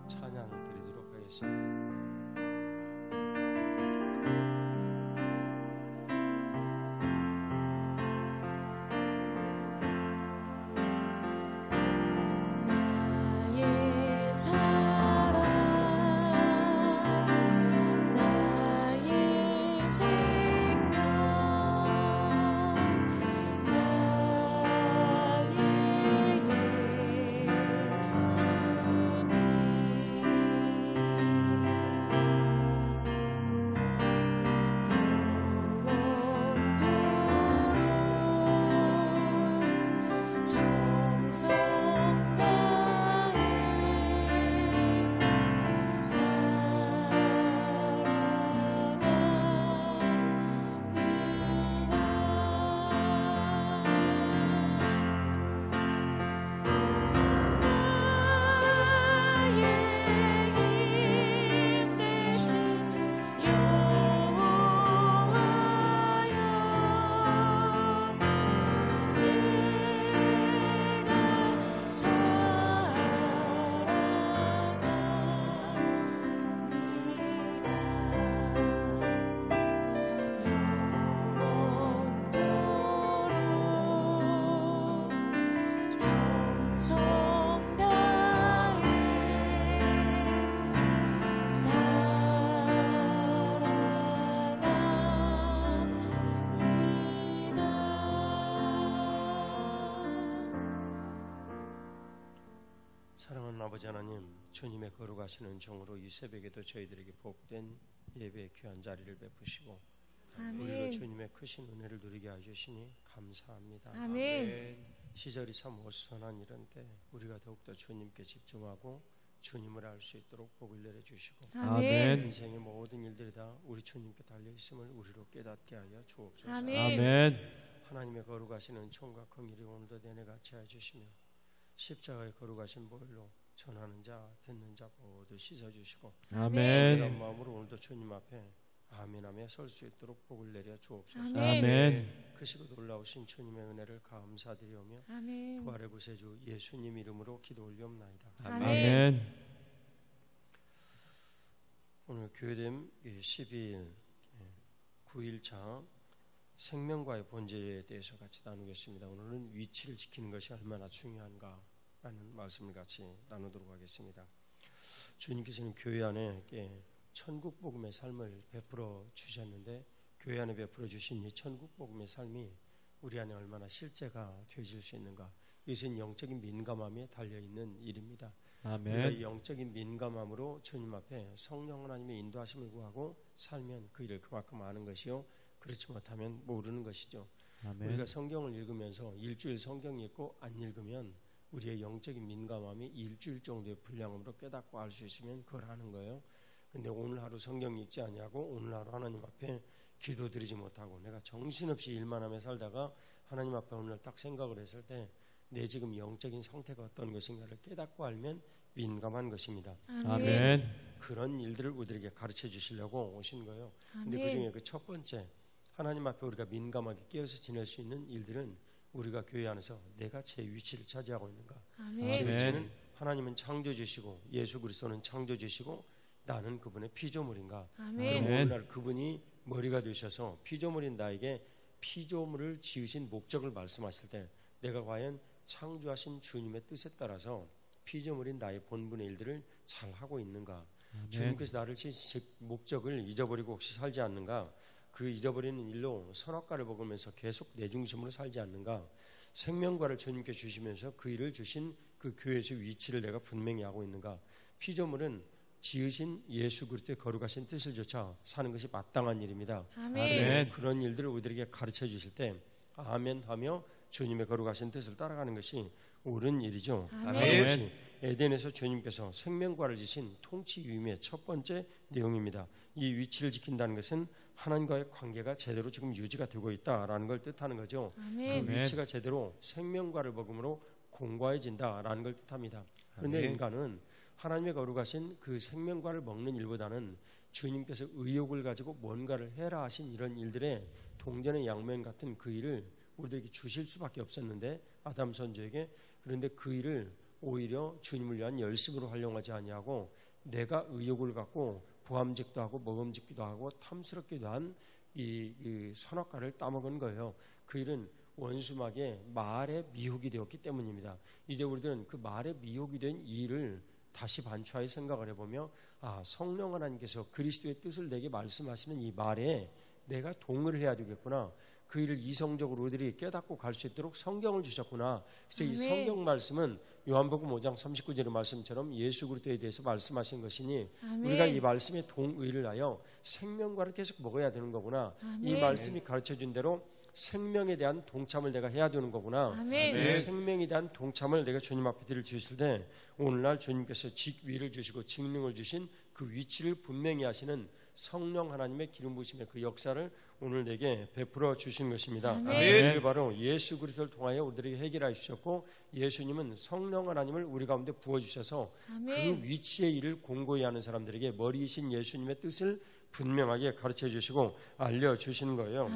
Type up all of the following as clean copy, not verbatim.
찬양을 드리도록 하겠습니다. 사랑하는 아버지 하나님, 주님의 거룩하시는 종으로 이 새벽에도 저희들에게 복된 예배의 귀한 자리를 베푸시고 아멘. 우리로 주님의 크신 은혜를 누리게 해주시니 감사합니다. 아멘. 시절이 참 어수선한 이런 때 우리가 더욱더 주님께 집중하고 주님을 알 수 있도록 복을 내려주시고 아멘. 인생의 모든 일들이 다 우리 주님께 달려있음을 우리로 깨닫게 하여 주옵소서. 아멘. 하나님의 거룩하시는 총각 긍휼이 오늘도 내내 같이 해주시며 십자가의 거룩하신 보혈로 전하는 자 듣는 자 모두 씻어주시고 아멘. 그런 마음으로 오늘도 주님 앞에 아멘하며 설 수 있도록 복을 내려 주옵소서. 아멘. 크시고 놀라우신 주님의 은혜를 감사드리오며 아멘. 부활의 구세주 예수님 이름으로 기도 올리옵나이다. 아멘. 오늘 교회됨 12일 9일차 생명과의 본질에 대해서 같이 나누겠습니다. 오늘은 위치를 지키는 것이 얼마나 중요한가라는 말씀을 같이 나누도록 하겠습니다. 주님께서는 교회 안에 천국 복음의 삶을 베풀어 주셨는데 교회 안에 베풀어 주신 이 천국 복음의 삶이 우리 안에 얼마나 실제가 되어질 수 있는가, 이것은 영적인 민감함에 달려있는 일입니다. 아멘. 우리가 이 영적인 민감함으로 주님 앞에 성령 하나님의 인도하심을 구하고 살면 그 일을 그만큼 아는 것이요, 그렇지 못하면 모르는 것이죠. 아멘. 우리가 성경을 읽으면서 일주일 성경 읽고 안 읽으면 우리의 영적인 민감함이 일주일 정도의 분량으로 깨닫고 알 수 있으면 그걸 하는 거예요. 근데 오늘 하루 성경 읽지 않냐고 오늘 하루 하나님 앞에 기도드리지 못하고 내가 정신없이 일만 하며 살다가 하나님 앞에 오늘 딱 생각을 했을 때 내 지금 영적인 상태가 어떤 것인가를 깨닫고 알면 민감한 것입니다. 아멘. 그런 일들을 우리에게 가르쳐 주시려고 오신 거예요. 근데 그 중에 그 첫 번째, 하나님 앞에 우리가 민감하게 깨어서 지낼 수 있는 일들은 우리가 교회 안에서 내가 제 위치를 차지하고 있는가. 아멘. 제 위치는 하나님은 창조주시고 예수 그리스도는 창조주시고 나는 그분의 피조물인가. 아멘. 그럼 오늘날 그분이 머리가 되셔서 피조물인 나에게 피조물을 지으신 목적을 말씀하실 때 내가 과연 창조하신 주님의 뜻에 따라서 피조물인 나의 본분의 일들을 잘 하고 있는가. 아멘. 주님께서 나를 지으신 목적을 잊어버리고 혹시 살지 않는가. 그 잊어버리는 일로 선악과를 먹으면서 계속 내 중심으로 살지 않는가. 생명과를 주님께 주시면서 그 일을 주신 그 교회에서 위치를 내가 분명히 하고 있는가. 피조물은 지으신 예수 그리스도의 거룩하신 뜻을 조차 사는 것이 마땅한 일입니다. 아멘. 그런 일들을 우리에게 가르쳐 주실 때 아멘 하며 주님의 거룩하신 뜻을 따라가는 것이 옳은 일이죠. 아멘. 에덴에서 주님께서 생명과를 지신 통치 유임의 첫 번째 내용입니다. 이 위치를 지킨다는 것은 하나님과의 관계가 제대로 지금 유지가 되고 있다라는 걸 뜻하는 거죠. 아멘. 그 위치가 제대로 생명과를 먹음으로 공고해진다라는 걸 뜻합니다. 그런데 인간은 하나님의 거룩하신 그 생명과를 먹는 일보다는 주님께서 의욕을 가지고 뭔가를 해라 하신 이런 일들의 동전의 양면 같은 그 일을 우리에게 주실 수밖에 없었는데 아담 선조에게. 그런데 그 일을 오히려 주님을 위한 열심으로 활용하지 아니하고 내가 의욕을 갖고 부함직도 하고 먹음직기도 하고 탐스럽기도 한 이 선악과를 따먹은 거예요. 그 일은 원수막에 말의 미혹이 되었기 때문입니다. 이제 우리들은 그 말의 미혹이 된 이 일을 다시 반추하여 생각을 해보며 성령 하나님께서 그리스도의 뜻을 내게 말씀하시는 이 말에 내가 동의를 해야 되겠구나. 그 일을 이성적으로 우리들이 깨닫고 갈 수 있도록 성경을 주셨구나. 그래서 이 성경 말씀은 요한복음 5장 39절의 말씀처럼 예수 그리스도에 대해서 말씀하신 것이니 우리가 이 말씀에 동의를 하여 생명과를 계속 먹어야 되는 거구나. 이 말씀이 가르쳐준 대로 생명에 대한 동참을 내가 해야 되는 거구나. 이 생명에 대한 동참을 내가 주님 앞에 드릴 수 있을 때 오늘날 주님께서 직위를 주시고 직능을 주신 그 위치를 분명히 하시는 성령 하나님의 기름 부으심의 그 역사를 오늘 내게 베풀어 주신 것입니다. 이게 바로 예수 그리스도를 통하여 우리들에게 해결해 주셨고 예수님은 성령 하나님을 우리 가운데 부어주셔서 그 위치의 일을 공고히 하는 사람들에게 머리이신 예수님의 뜻을 분명하게 가르쳐 주시고 알려주시는 거예요.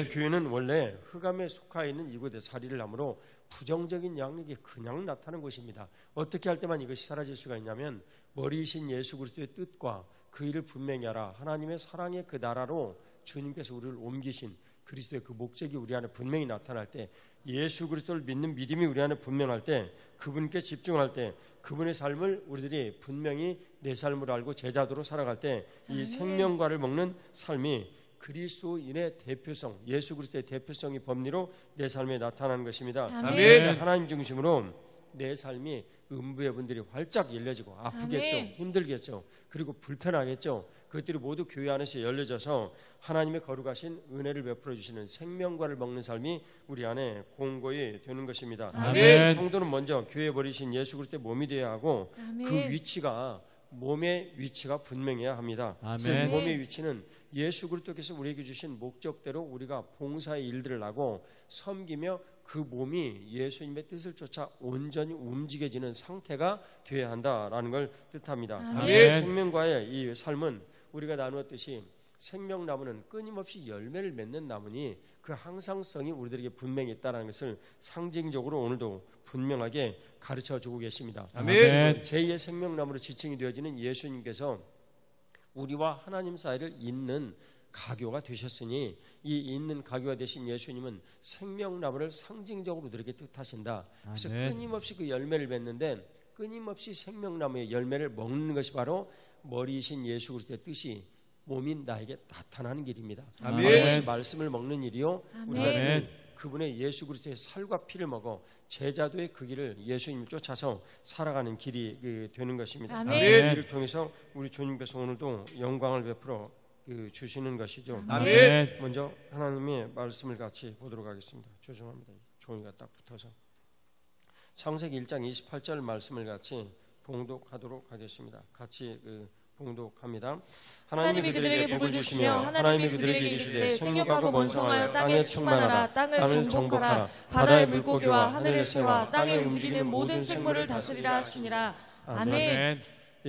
교회는 원래 흑암에 속하 있는 이곳에 자리를 하므로 부정적인 양력이 그냥 나타나는 곳입니다. 어떻게 할 때만 이것이 사라질 수가 있냐면 머리이신 예수 그리스도의 뜻과 그 일을 분명히 하라. 하나님의 사랑의 그 나라로 주님께서 우리를 옮기신 그리스도의 그 목적이 우리 안에 분명히 나타날 때 예수 그리스도를 믿는 믿음이 우리 안에 분명할 때 그분께 집중할 때 그분의 삶을 우리들이 분명히 내 삶으로 알고 제자도로 살아갈 때 이 생명과를 먹는 삶이 그리스도인의 대표성, 예수 그리스도의 대표성이 법리로 내 삶에 나타나는 것입니다. 하나님 중심으로 내 삶이 음부의 분들이 활짝 열려지고 아프겠죠, 힘들겠죠, 그리고 불편하겠죠. 그것들이 모두 교회 안에서 열려져서 하나님의 거룩하신 은혜를 베풀어 주시는 생명과를 먹는 삶이 우리 안에 공고히 되는 것입니다. 성도는 먼저 교회에 버리신 예수 그리스도의 몸이 되어야 하고 그 위치가 몸의 위치가 분명해야 합니다. 몸의 위치는 예수 그리스도께서 우리에게 주신 목적대로 우리가 봉사의 일들을 하고 섬기며 그 몸이 예수님의 뜻을 쫓아 온전히 움직여지는 상태가 되어야 한다라는 걸 뜻합니다. 생명과의 이 삶은 우리가 나누었듯이 생명나무는 끊임없이 열매를 맺는 나무니 그 항상성이 우리들에게 분명히 있다는 것을 상징적으로 오늘도 분명하게 가르쳐주고 계십니다. 제2의 생명나무로 지칭이 되어지는 예수님께서 우리와 하나님 사이를 잇는 가교가 되셨으니 이 있는 가교가 되신 예수님은 생명나무를 상징적으로 우리에게 뜻하신다. 그래서 끊임없이 그 열매를 맺는데 끊임없이 생명나무의 열매를 먹는 것이 바로 머리이신 예수 그리스도의 뜻이 몸인 나에게 나타나는 길입니다. 그것이 말씀을 먹는 일이요 우리가 그분의 예수 그리스도의 살과 피를 먹어 제자도의 그 길을 예수님을 쫓아서 살아가는 길이 되는 것입니다. 이 일을 통해서 우리 주님께서 오늘도 영광을 베풀어 주시는 것이죠. 먼저 하나님의 말씀을 같이 보도록 하겠습니다. 죄송합니다. 종이가 딱 붙어서 창세기 1장 28절 말씀을 같이 봉독하도록 하겠습니다. 같이 봉독합니다. 하나님이 그들에게 복을 주시며 하나님이 그들에게 이르시되 생육하고 번성하여 땅에 충만하라. 땅을 정복하라. 바다의 물고기와 하늘의 새와 땅에 움직이는 모든 생물을 다스리라 하시니라. 아멘.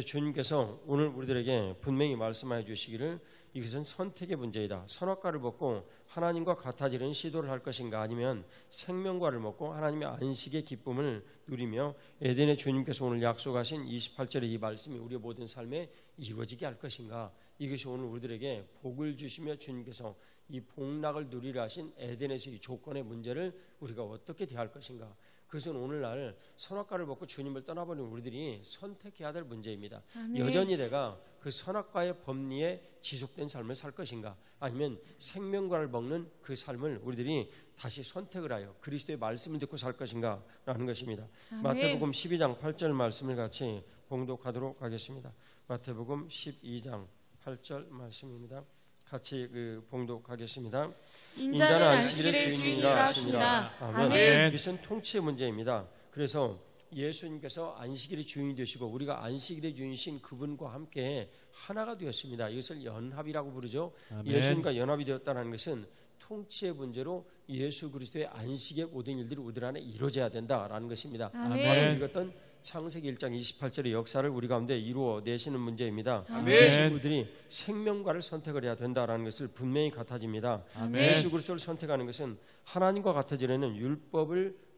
주님께서 오늘 우리들에게 분명히 말씀하여 주시기를 이것은 선택의 문제이다. 선악과를 먹고 하나님과 같아지는 시도를 할 것인가 아니면 생명과를 먹고 하나님의 안식의 기쁨을 누리며 에덴의 주님께서 오늘 약속하신 28절의 이 말씀이 우리의 모든 삶에 이루어지게 할 것인가. 이것이 오늘 우리들에게 복을 주시며 주님께서 이 복락을 누리려 하신 에덴에서 이 조건의 문제를 우리가 어떻게 대할 것인가. 그것은 오늘날 선악과를 먹고 주님을 떠나버린 우리들이 선택해야 될 문제입니다. 여전히 내가 그 선악과의 법리에 지속된 삶을 살 것인가 아니면 생명과를 먹는 그 삶을 우리들이 다시 선택을 하여 그리스도의 말씀을 듣고 살 것인가 라는 것입니다. 마태복음 12장 8절 말씀을 같이 봉독하도록 하겠습니다. 마태복음 12장 8절 말씀입니다. 같이 봉독하겠습니다. 인자는 안식일의 주인이라 하시니라. 아멘. 이것은 통치의 문제입니다. 그래서 예수님께서 안식일의 주인이 되시고 우리가 안식일의 주인이신 그분과 함께 하나가 되었습니다. 이것을 연합이라고 부르죠. 아멘. 예수님과 연합이 되었다는 것은 통치의 문제로 예수 그리스도의 안식의 모든 일들이 우리들 안에 이루어져야 된다라는 것입니다. 바로 읽었던 창세기 1장 28절의 역사를 우리 가운데 이루어내시는 문제입니다. 아멘. 친구들이 생명과를 선택을 해야 된다라는 것을 분명히 같아집니다. 아멘. 예수 그리스도를 선택하는 것은 하나님과 같아지려는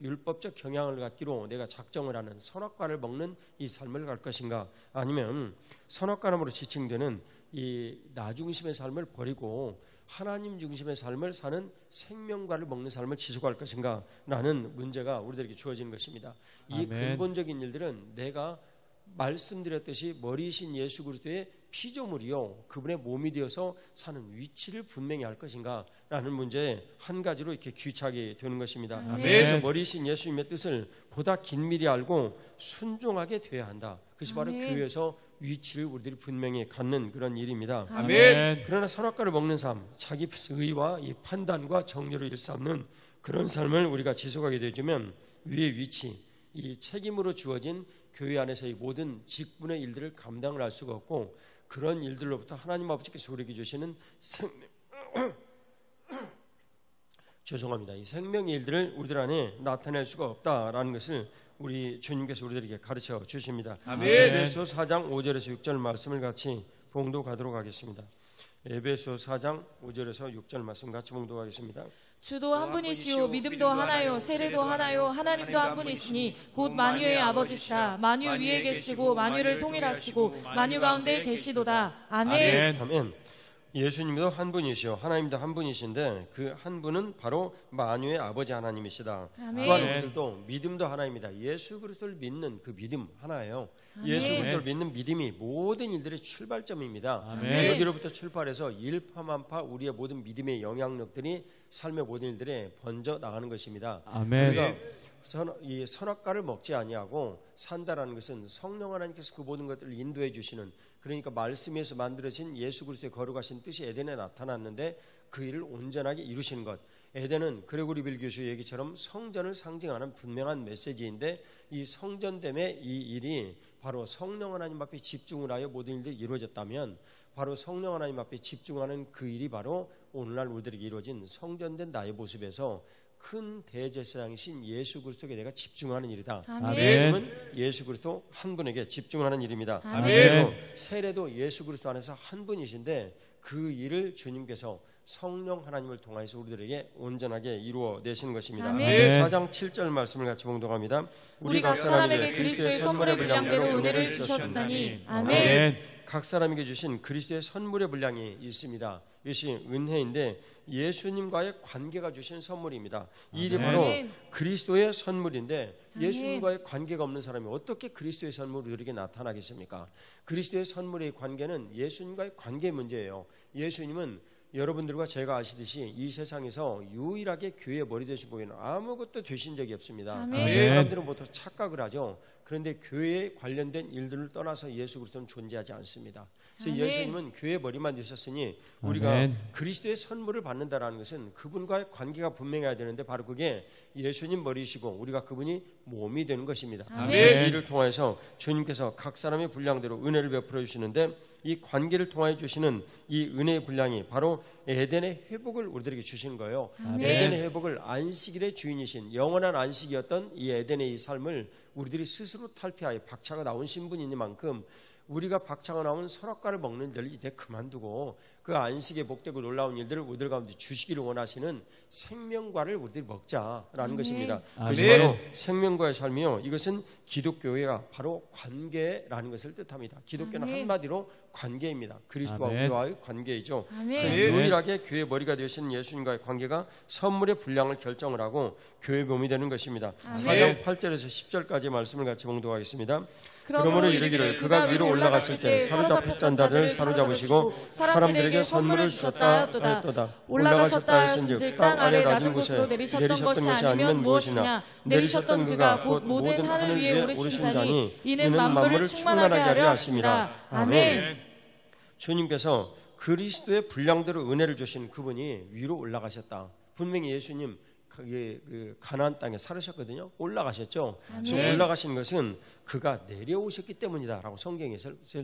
율법적 경향을 갖기로 내가 작정을 하는 선악과를 먹는 이 삶을 갈 것인가, 아니면 선악과름으로 지칭되는 이 나 중심의 삶을 버리고 하나님 중심의 삶을 사는 생명과를 먹는 삶을 지속할 것인가 라는 문제가 우리들에게 주어지는 것입니다. 이 아멘. 근본적인 일들은 내가 말씀드렸듯이 머리이신 예수 그리스도의 피조물이요 그분의 몸이 되어서 사는 위치를 분명히 할 것인가 라는 문제에 한 가지로 이렇게 귀착이 되는 것입니다. 아멘. 그래서 머리이신 예수님의 뜻을 보다 긴밀히 알고 순종하게 되어야 한다. 그것이 바로 아멘. 교회에서 위치를 우리들이 분명히 갖는 그런 일입니다. 아멘. 그러나 선악과를 먹는 삶, 자기 의와 이 판단과 정죄를 일삼는 그런 삶을 우리가 지속하게 되면 위의 위치, 이 책임으로 주어진 교회 안에서의 모든 직분의 일들을 감당을 할 수가 없고, 그런 일들로부터 하나님 아버지께서 우리에게 주시는 이 생명의 일들을 우리들 안에 나타낼 수가 없다라는 것을 우리 주님께서 우리들에게 가르쳐 주십니다. 아멘. 에베소 4장 5절에서 6절 말씀을 같이 봉독하도록 하겠습니다. 에베소 4장 5절에서 6절 말씀 같이 봉독하겠습니다. 주도 한 분이시요 믿음도 하나요 세례도 하나요 하나님도 한 분이시니 곧 만유의 아버지시라. 만유 위에 계시고 만유를 통일하시고 만유 가운데 계시도다. 아멘. 아멘. 예수님도 한 분이시요 하나님도 한 분이신데 그 한 분은 바로 만유의 아버지 하나님이시다. 아멘. 또한 우리들도 믿음도 하나입니다. 예수 그리스도를 믿는 그 믿음 하나예요. 아멘. 예수 그리스도를 믿는 믿음이 모든 일들의 출발점입니다. 아멘. 여기로부터 출발해서 일파만파 우리의 모든 믿음의 영향력들이 삶의 모든 일들에 번져 나가는 것입니다. 아멘. 우리가 이 선악과를 먹지 아니하고 산다라는 것은 성령 하나님께서 그 모든 것들을 인도해 주시는, 그러니까 말씀에서 만들어진 예수 그리스도의 거룩하신 뜻이 에덴에 나타났는데 그 일을 온전하게 이루시는 것. 에덴은 그레고리 빌 교수의 얘기처럼 성전을 상징하는 분명한 메시지인데, 이 성전됨의 이 일이 바로 성령 하나님 앞에 집중을 하여 모든 일들이 이루어졌다면, 바로 성령 하나님 앞에 집중하는 그 일이 바로 오늘날 우리들에게 이루어진 성전된 나의 모습에서 큰 대제사장이신 예수 그리스도에게 내가 집중하는 일이다. 아멘. 믿음은 예수 그리스도 한 분에게 집중하는 일입니다. 아멘. 그리고 세례도 예수 그리스도 안에서 한 분이신데 그 일을 주님께서 성령 하나님을 통해서 우리들에게 온전하게 이루어내시는 것입니다. 아멘. 4장 7절 말씀을 같이 봉독합니다. 우리 각 사람에게 그리스도의 선물의 분량대로 은혜를 주셨나니. 아멘. 각 사람에게 주신 그리스도의 선물의 분량이 있습니다. 이것이 은혜인데 예수님과의 관계가 주신 선물입니다. 이 일이 바로 그리스도의 선물인데 예수님과의 관계가 없는 사람이 어떻게 그리스도의 선물이 우리에게 나타나겠습니까? 그리스도의 선물의 관계는 예수님과의 관계 문제예요. 예수님은 여러분들과 제가 아시듯이 이 세상에서 유일하게 교회의 머리 되신 분은 아무것도 되신 적이 없습니다. 아멘. 사람들은 보통 착각을 하죠. 그런데 교회에 관련된 일들을 떠나서 예수 그리스도는 존재하지 않습니다. 그래서 아멘. 예수님은 교회의 머리만 되셨으니 우리가 아멘. 그리스도의 선물을 받는다라는 것은 그분과의 관계가 분명해야 되는데 바로 그게 예수님 머리시고 우리가 그분이 몸이 되는 것입니다. 아멘. 이를 통해서 주님께서 각 사람의 분량대로 은혜를 베풀어 주시는데 이 관계를 통하여 주시는 이 은혜의 분량이 바로 에덴의 회복을 우리들에게 주시는 거예요. 아멘. 에덴의 회복을 안식일의 주인이신 영원한 안식이었던 이 에덴의 이 삶을 우리들이 스스로 탈피하여 박차가 나온 신분이니만큼 우리가 박차가 나온 선악과를 먹는 일을 이제 그만두고 그 안식에 복되고 놀라운 일들을 우리들 가운데 주시기를 원하시는 생명과를 우리들이 먹자라는 것입니다. 그것이 아멘. 바로 생명과의 삶이요. 이것은 기독교회가 바로 관계라는 것을 뜻합니다. 기독교는 아멘. 한마디로 관계입니다. 그리스도와 아멘. 우리와의 관계이죠. 아멘. 그래서 유일하게 교회 머리가 되신 예수님과의 관계가 선물의 분량을 결정을 하고 교회 몸이 되는 것입니다. 아멘. 4장 8절에서 10절까지 말씀을 같이 봉독하겠습니다. 그러므로 그러므로 이르기를 그가 위로 올라갔을 때 사로잡혔던 자들을 사로잡으시고 사람들에게 선물을 주셨다 하였도다. 올라가셨다 했은즉 땅 아래 낮은 곳에 내리셨던 것이 아니면 무엇이냐. 내리셨던 그가 곧 모든 하늘 위에 오르신 자니 이는 만물을 충만하게 하려 하심이라. 아멘. 주님께서 그리스도의 분량대로 은혜를 주신 그분이 위로 올라가셨다. 분명히 예수님 그 가나안 땅에 살으셨거든요. 올라가셨죠. 그래서 올라가신 것은 그가 내려오셨기 때문이다라고 성경이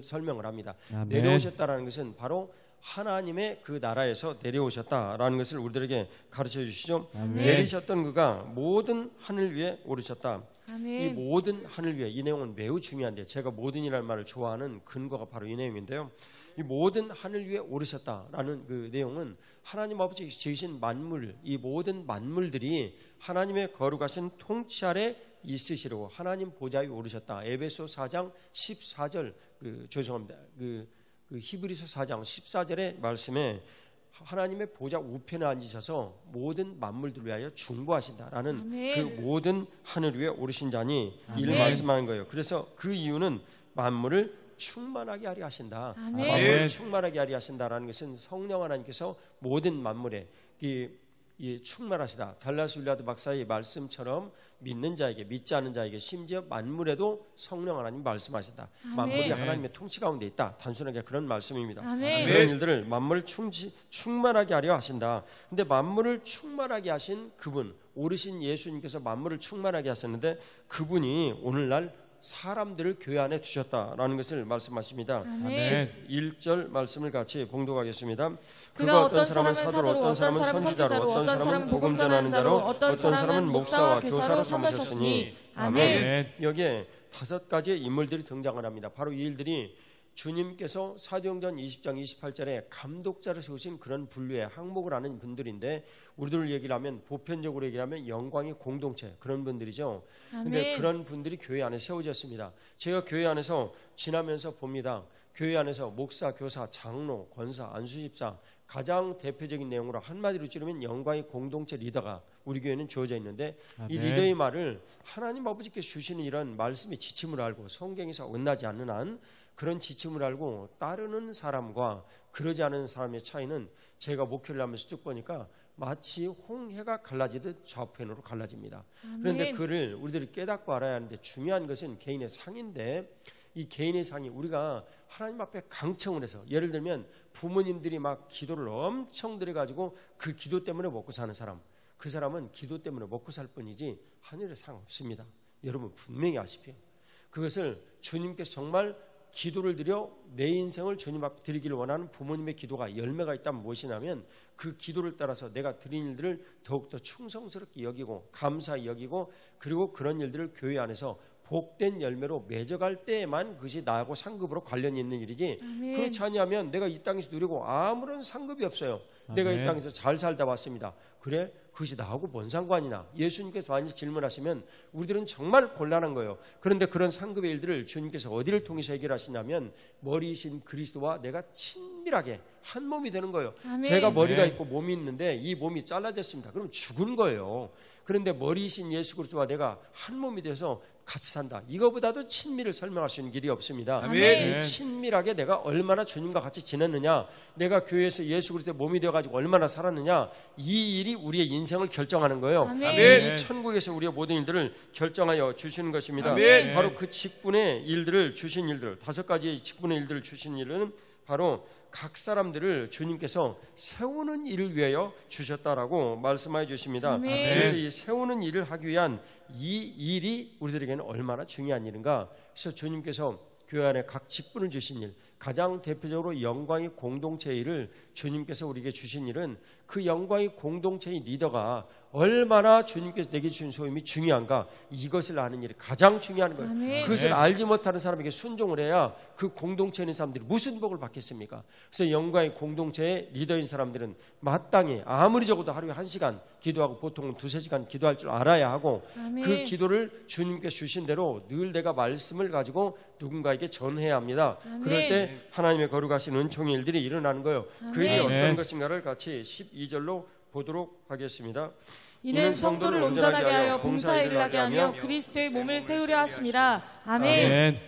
설명을 합니다. 아멘. 내려오셨다라는 것은 바로 하나님의 그 나라에서 내려오셨다라는 것을 우리들에게 가르쳐 주시죠. 아멘. 내리셨던 그가 모든 하늘 위에 오르셨다. 이 아멘. 모든 하늘 위에, 이 내용은 매우 중요한데 제가 모든이라는 말을 좋아하는 근거가 바로 이 내용인데요. 이 모든 하늘 위에 오르셨다라는 그 내용은 하나님 아버지 지으신 만물, 이 모든 만물들이 하나님의 거룩하신 통치 아래 있으시려고 하나님 보좌 위에 오르셨다. 에베소 4장 14절 죄송합니다. 그 히브리서 4장 14절의 말씀에 하나님의 보좌 우편에 앉으셔서 모든 만물들 위하여 중보하신다라는 아멘. 그 모든 하늘 위에 오르신 자니 이를 아멘. 말씀하는 거예요. 그래서 그 이유는 만물을 충만하게 하려 하신다. 아멘. 만물을 충만하게 하려 하신다라는 것은 성령 하나님께서 모든 만물에 충만하시다. 달라스 윌라드 박사의 말씀처럼 믿는 자에게, 믿지 않는 자에게, 심지어 만물에도 성령 하나님 말씀하신다. 아멘. 만물이 하나님의 통치 가운데 있다. 단순하게 그런 말씀입니다. 아멘. 그런 일들을 만물을 충만하게 하려 하신다. 근데 만물을 충만하게 하신 그분, 오르신 예수님께서 만물을 충만하게 하셨는데 그분이 오늘날 사람들을 교회 안에 두셨다라는 것을 말씀하십니다. 아멘. 11절 말씀을 같이 봉독하겠습니다. 그가 어떤 사람은 사도로, 어떤 사람은 선지자로, 어떤 사람은 복음 전하는 자로, 어떤 사람은 목사와 교사로 삼으셨으니. 아멘. 여기에 5가지의 인물들이 등장을 합니다. 바로 이 일들이 주님께서 사도행전 20장 28절에 감독자를 세우신 그런 분류의 항목을 하는 분들인데 우리들 얘기를 하면 보편적으로 얘기하면 영광의 공동체 그런 분들이죠. 그런데 그런 분들이 교회 안에 세워졌습니다. 제가 교회 안에서 지나면서 봅니다. 교회 안에서 목사, 교사, 장로, 권사, 안수집사 가장 대표적인 내용으로 한마디로 찌르면 영광의 공동체 리더가 우리 교회는 주어져 있는데 이 리더의 말을 하나님 아버지께서 주시는 이런 말씀의 지침을 알고 성경에서 언나지 않는 한 그런 지침을 알고 따르는 사람과 그러지 않은 사람의 차이는 제가 목회를 하면서 쭉 보니까 마치 홍해가 갈라지듯 좌편으로 갈라집니다. 그런데 그를 우리들이 깨닫고 알아야 하는데 중요한 것은 개인의 상인데 이 개인의 상이 우리가 하나님 앞에 강청을 해서 예를 들면 부모님들이 막 기도를 엄청 들여가지고 그 기도 때문에 먹고 사는 사람 그 사람은 기도 때문에 먹고 살 뿐이지 하늘에 상 없습니다. 여러분 분명히 아십시오. 그것을 주님께서 정말 기도를 드려 내 인생을 주님 앞에 드리기를 원하는 부모님의 기도가 열매가 있다면 무엇이냐면 그 기도를 따라서 내가 드린 일들을 더욱더 충성스럽게 여기고 감사히 여기고 그리고 그런 일들을 교회 안에서 복된 열매로 맺어갈 때에만 그것이 나하고 상급으로 관련이 있는 일이지 아멘. 그렇지 않으면 내가 이 땅에서 누리고 아무런 상급이 없어요. 내가 이 땅에서 잘 살다 왔습니다. 그래? 그것이 나하고 뭔 상관이나 예수님께서 많이 질문하시면 우리들은 정말 곤란한 거예요. 그런데 그런 상급의 일들을 주님께서 어디를 통해서 해결하시냐면 머리이신 그리스도와 내가 친밀하게 한 몸이 되는 거예요. 아멘. 제가 머리가 있고 몸이 있는데 이 몸이 잘라졌습니다. 그럼 죽은 거예요. 그런데 머리이신 예수 그리스도와 내가 한 몸이 돼서 같이 산다. 이거보다도 친밀을 설명할 수 있는 길이 없습니다. 아멘. 이 친밀하게 내가 얼마나 주님과 같이 지냈느냐, 내가 교회에서 예수 그리스도의 몸이 되어가지고 얼마나 살았느냐, 이 일이 우리의 인생을 결정하는 거예요. 아멘. 이 천국에서 우리의 모든 일들을 결정하여 주시는 것입니다. 아멘. 바로 그 직분의 일들을 주신 일들, 5가지의 직분의 일들을 주신 일은 바로 각 사람들을 주님께서 세우는 일을 위하여 주셨다라고 말씀해 주십니다. 아멘. 그래서 이 세우는 일을 하기 위한 이 일이 우리들에게는 얼마나 중요한 일인가. 그래서 주님께서 교회 안에 각 직분을 주신 일, 가장 대표적으로 영광의 공동체의 일을 주님께서 우리에게 주신 일은 그 영광의 공동체의 리더가 얼마나 주님께서 내게 주신 소임이 중요한가, 이것을 아는 일이 가장 중요한 거예요. 아멘. 그것을 알지 못하는 사람에게 순종을 해야 그 공동체에 있는 사람들이 무슨 복을 받겠습니까? 그래서 영광의 공동체의 리더인 사람들은 마땅히 아무리 적어도 하루에 1시간 기도하고 보통 2-3시간 기도할 줄 알아야 하고 아멘. 그 기도를 주님께서 주신 대로 늘 내가 말씀을 가지고 누군가에게 전해야 합니다. 아멘. 그럴 때 하나님의 거룩하신 은총의 일들이 일어나는 거예요. 그 일이 아멘. 어떤 것인가를 같이 12절로 보도록 하겠습니다. 이는 성도를 온전하게 하여 봉사일을 하게 하며 그리스도의 몸을 세우려 하심이라. 아멘. 아멘.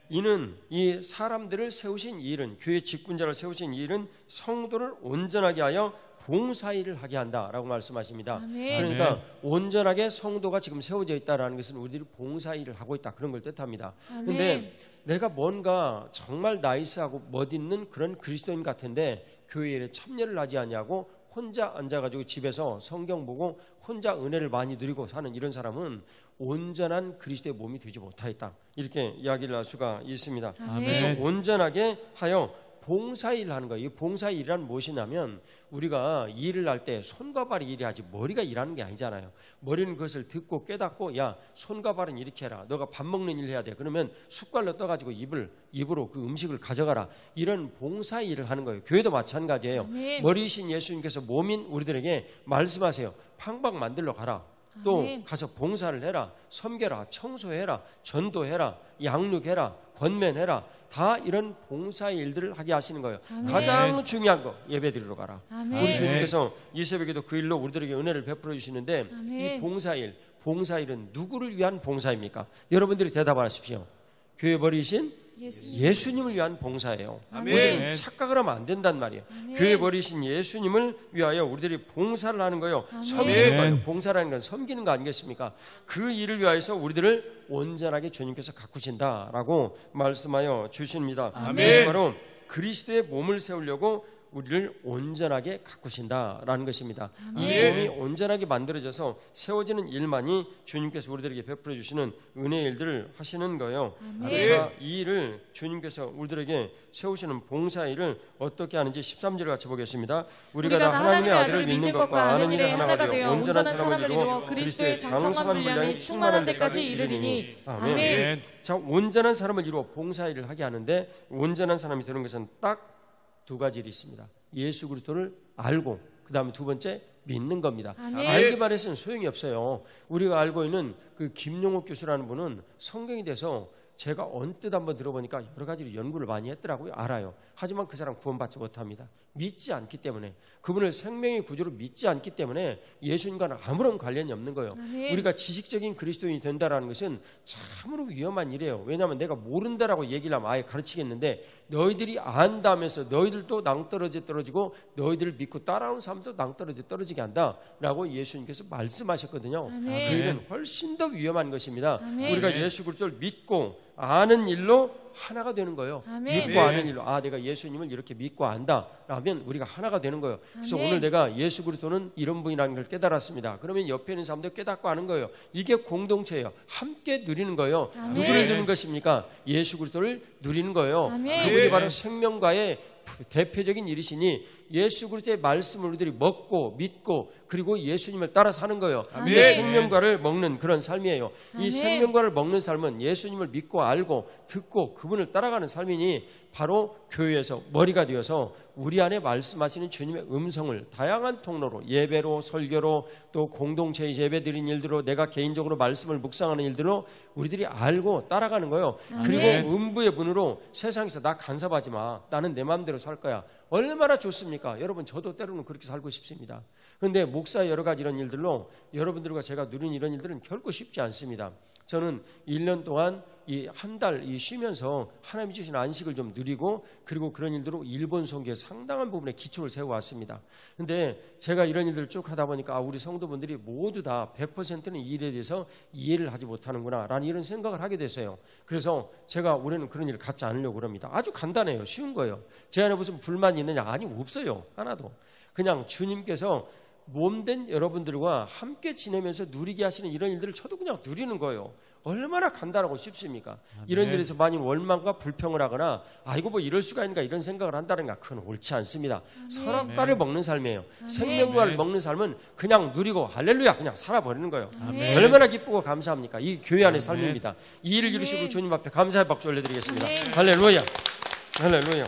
이는 이 사람들을 세우신 일은, 교회 직분자를 세우신 일은 성도를 온전하게 하여 봉사일을 하게 한다라고 말씀하십니다. 아멘. 그러니까 온전하게 성도가 지금 세워져 있다라는 것은 우리들이 봉사일을 하고 있다, 그런 걸 뜻합니다. 그런데 아멘. 내가 뭔가 정말 나이스하고 멋있는 그런 그리스도인 같은데 교회 일에 참여를 하지 않냐고 혼자 앉아가지고 집에서 성경 보고 혼자 은혜를 많이 누리고 사는 이런 사람은 온전한 그리스도의 몸이 되지 못하였다, 이렇게 이야기를 할 수가 있습니다. 아멘. 그래서 온전하게 하여 봉사일 하는 거예요. 이 봉사일이란 무엇이냐면 우리가 일을 할 때 손과 발이 일해야지 머리가 일하는 게 아니잖아요. 머리는 그것을 듣고 깨닫고 야 손과 발은 이렇게 해라. 너가 밥 먹는 일 해야 돼. 그러면 숟갈로 떠가지고 입으로 그 음식을 가져가라. 이런 봉사일을 하는 거예요. 교회도 마찬가지예요. 아멘. 머리이신 예수님께서 몸인 우리들에게 말씀하세요. 팡방 만들러 가라. 또 아멘. 가서 봉사를 해라. 섬겨라. 청소해라. 전도해라. 양육해라. 권면해라. 다 이런 봉사의 일들을 하게 하시는 거예요. 아멘. 가장 중요한 거 예배드리러 가라. 아멘. 우리 주님께서 이 새벽에도 그 일로 우리들에게 은혜를 베풀어 주시는데 아멘. 이 봉사일은 누구를 위한 봉사입니까? 여러분들이 대답하십시오. 교회 버리신 예수님을 위한 봉사예요. 아멘. 우리들은 착각을 하면 안 된단 말이에요. 아멘. 교회 버리신 예수님을 위하여 우리들이 봉사를 하는 거예요. 아멘. 섬기는 거예요. 봉사라는 건 섬기는 거 아니겠습니까? 그 일을 위하여서 우리들을 온전하게 주님께서 가꾸신다라고 말씀하여 주십니다. 아멘. 그래서 바로 그리스도의 몸을 세우려고 우리를 온전하게 가꾸신다라는 것입니다. 이 몸이 온전하게 만들어져서 세워지는 일만이 주님께서 우리들에게 베풀어 주시는 은혜의 일들을 하시는 거예요. 자, 이 일을 주님께서 우리들에게 세우시는 봉사의 일을 어떻게 하는지 13절을 같이 보겠습니다. 우리가 다 하나님의 아들을 믿는 것과 아는 일에 하나가 되어 온전한 사람을 이루어 그리스도의 장성한 분량이 충만한 데까지 이르리니. 아멘. 자, 온전한 사람을 이루어 봉사의 일을 하게 하는데 온전한 사람이 되는 것은 딱 두 가지 일이 있습니다. 예수 그리스도를 알고 그 다음에 두 번째 믿는 겁니다. 아멘. 알기만 해서는 소용이 없어요. 우리가 알고 있는 그 김용옥 교수라는 분은 성경에 대해서 제가 언뜻 한번 들어보니까 여러 가지로 연구를 많이 했더라고요. 알아요. 하지만 그 사람 구원받지 못합니다. 믿지 않기 때문에, 그분을 생명의 구주로 믿지 않기 때문에 예수님과는 아무런 관련이 없는 거예요. 아멘. 우리가 지식적인 그리스도인이 된다라는 것은 참으로 위험한 일이에요. 왜냐하면 내가 모른다라고 얘기를 하면 아예 가르치겠는데 너희들이 안다면서 너희들도 낭떠러지 떨어지고 너희들을 믿고 따라오는 사람도 낭떠러지 떨어지게 한다라고 예수님께서 말씀하셨거든요. 아멘. 그 일은 훨씬 더 위험한 것입니다. 아멘. 우리가 예수 그리스도를 믿고 아는 일로 하나가 되는 거예요. 아멘. 믿고 아는 일로 내가 예수님을 이렇게 믿고 안다 라면 우리가 하나가 되는 거예요. 그래서 아멘. 오늘 내가 예수 그리스도는 이런 분이라는 걸 깨달았습니다. 그러면 옆에 있는 사람도 깨닫고 아는 거예요. 이게 공동체예요. 함께 누리는 거예요. 아멘. 누구를 누리는 것입니까? 예수 그리스도를 누리는 거예요. 아멘. 그분이 바로 생명과의 대표적인 일이시니 예수 그리스도의 말씀을 우리들이 먹고 믿고 그리고 예수님을 따라 사는 거예요. 아멘. 이 생명과를 먹는 그런 삶이에요. 아멘. 이 생명과를 먹는 삶은 예수님을 믿고 알고 듣고 그분을 따라가는 삶이니 바로 교회에서 머리가 되어서 우리 안에 말씀하시는 주님의 음성을 다양한 통로로 예배로 설교로 또 공동체 예배 드린 일들로 내가 개인적으로 말씀을 묵상하는 일들로 우리들이 알고 따라가는 거예요. 아멘. 그리고 음부의 문으로 세상에서 나 간섭하지 마. 나는 내 마음대로 살 거야. 얼마나 좋습니까? 여러분 저도 때로는 그렇게 살고 싶습니다. 그런데 목사의 여러 가지 이런 일들로 여러분들과 제가 누린 이런 일들은 결코 쉽지 않습니다. 저는 1년 동안 이 한 달 쉬면서 하나님이 주신 안식을 좀 누리고 그리고 그런 일들로 일본 선교에 상당한 부분에 기초를 세워왔습니다. 그런데 제가 이런 일들을 쭉 하다 보니까 우리 성도분들이 모두 다 100%는 이 일에 대해서 이해를 하지 못하는구나 라는 이런 생각을 하게 됐어요. 그래서 제가 올해는 그런 일을 갖지 않으려고 그럽니다. 아주 간단해요. 쉬운 거예요. 제 안에 무슨 불만이 있느냐? 아니 없어요. 하나도. 그냥 주님께서 몸된 여러분들과 함께 지내면서 누리게 하시는 이런 일들을 저도 그냥 누리는 거예요. 얼마나 간단하고 쉽습니까? 이런 일에서 만일 원망과 불평을 하거나 이거 뭐 이럴 수가 있는가 이런 생각을 한다는 게 그건 옳지 않습니다. 선악과를 먹는 삶이에요. 생명과를 먹는 삶은 그냥 누리고 할렐루야 그냥 살아버리는 거예요. 아멘. 얼마나 기쁘고 감사합니까? 이 교회 안의 삶입니다. 이 일을 이루시고 주님 앞에 감사의 박수 올려드리겠습니다. 할렐루야. 할렐루야.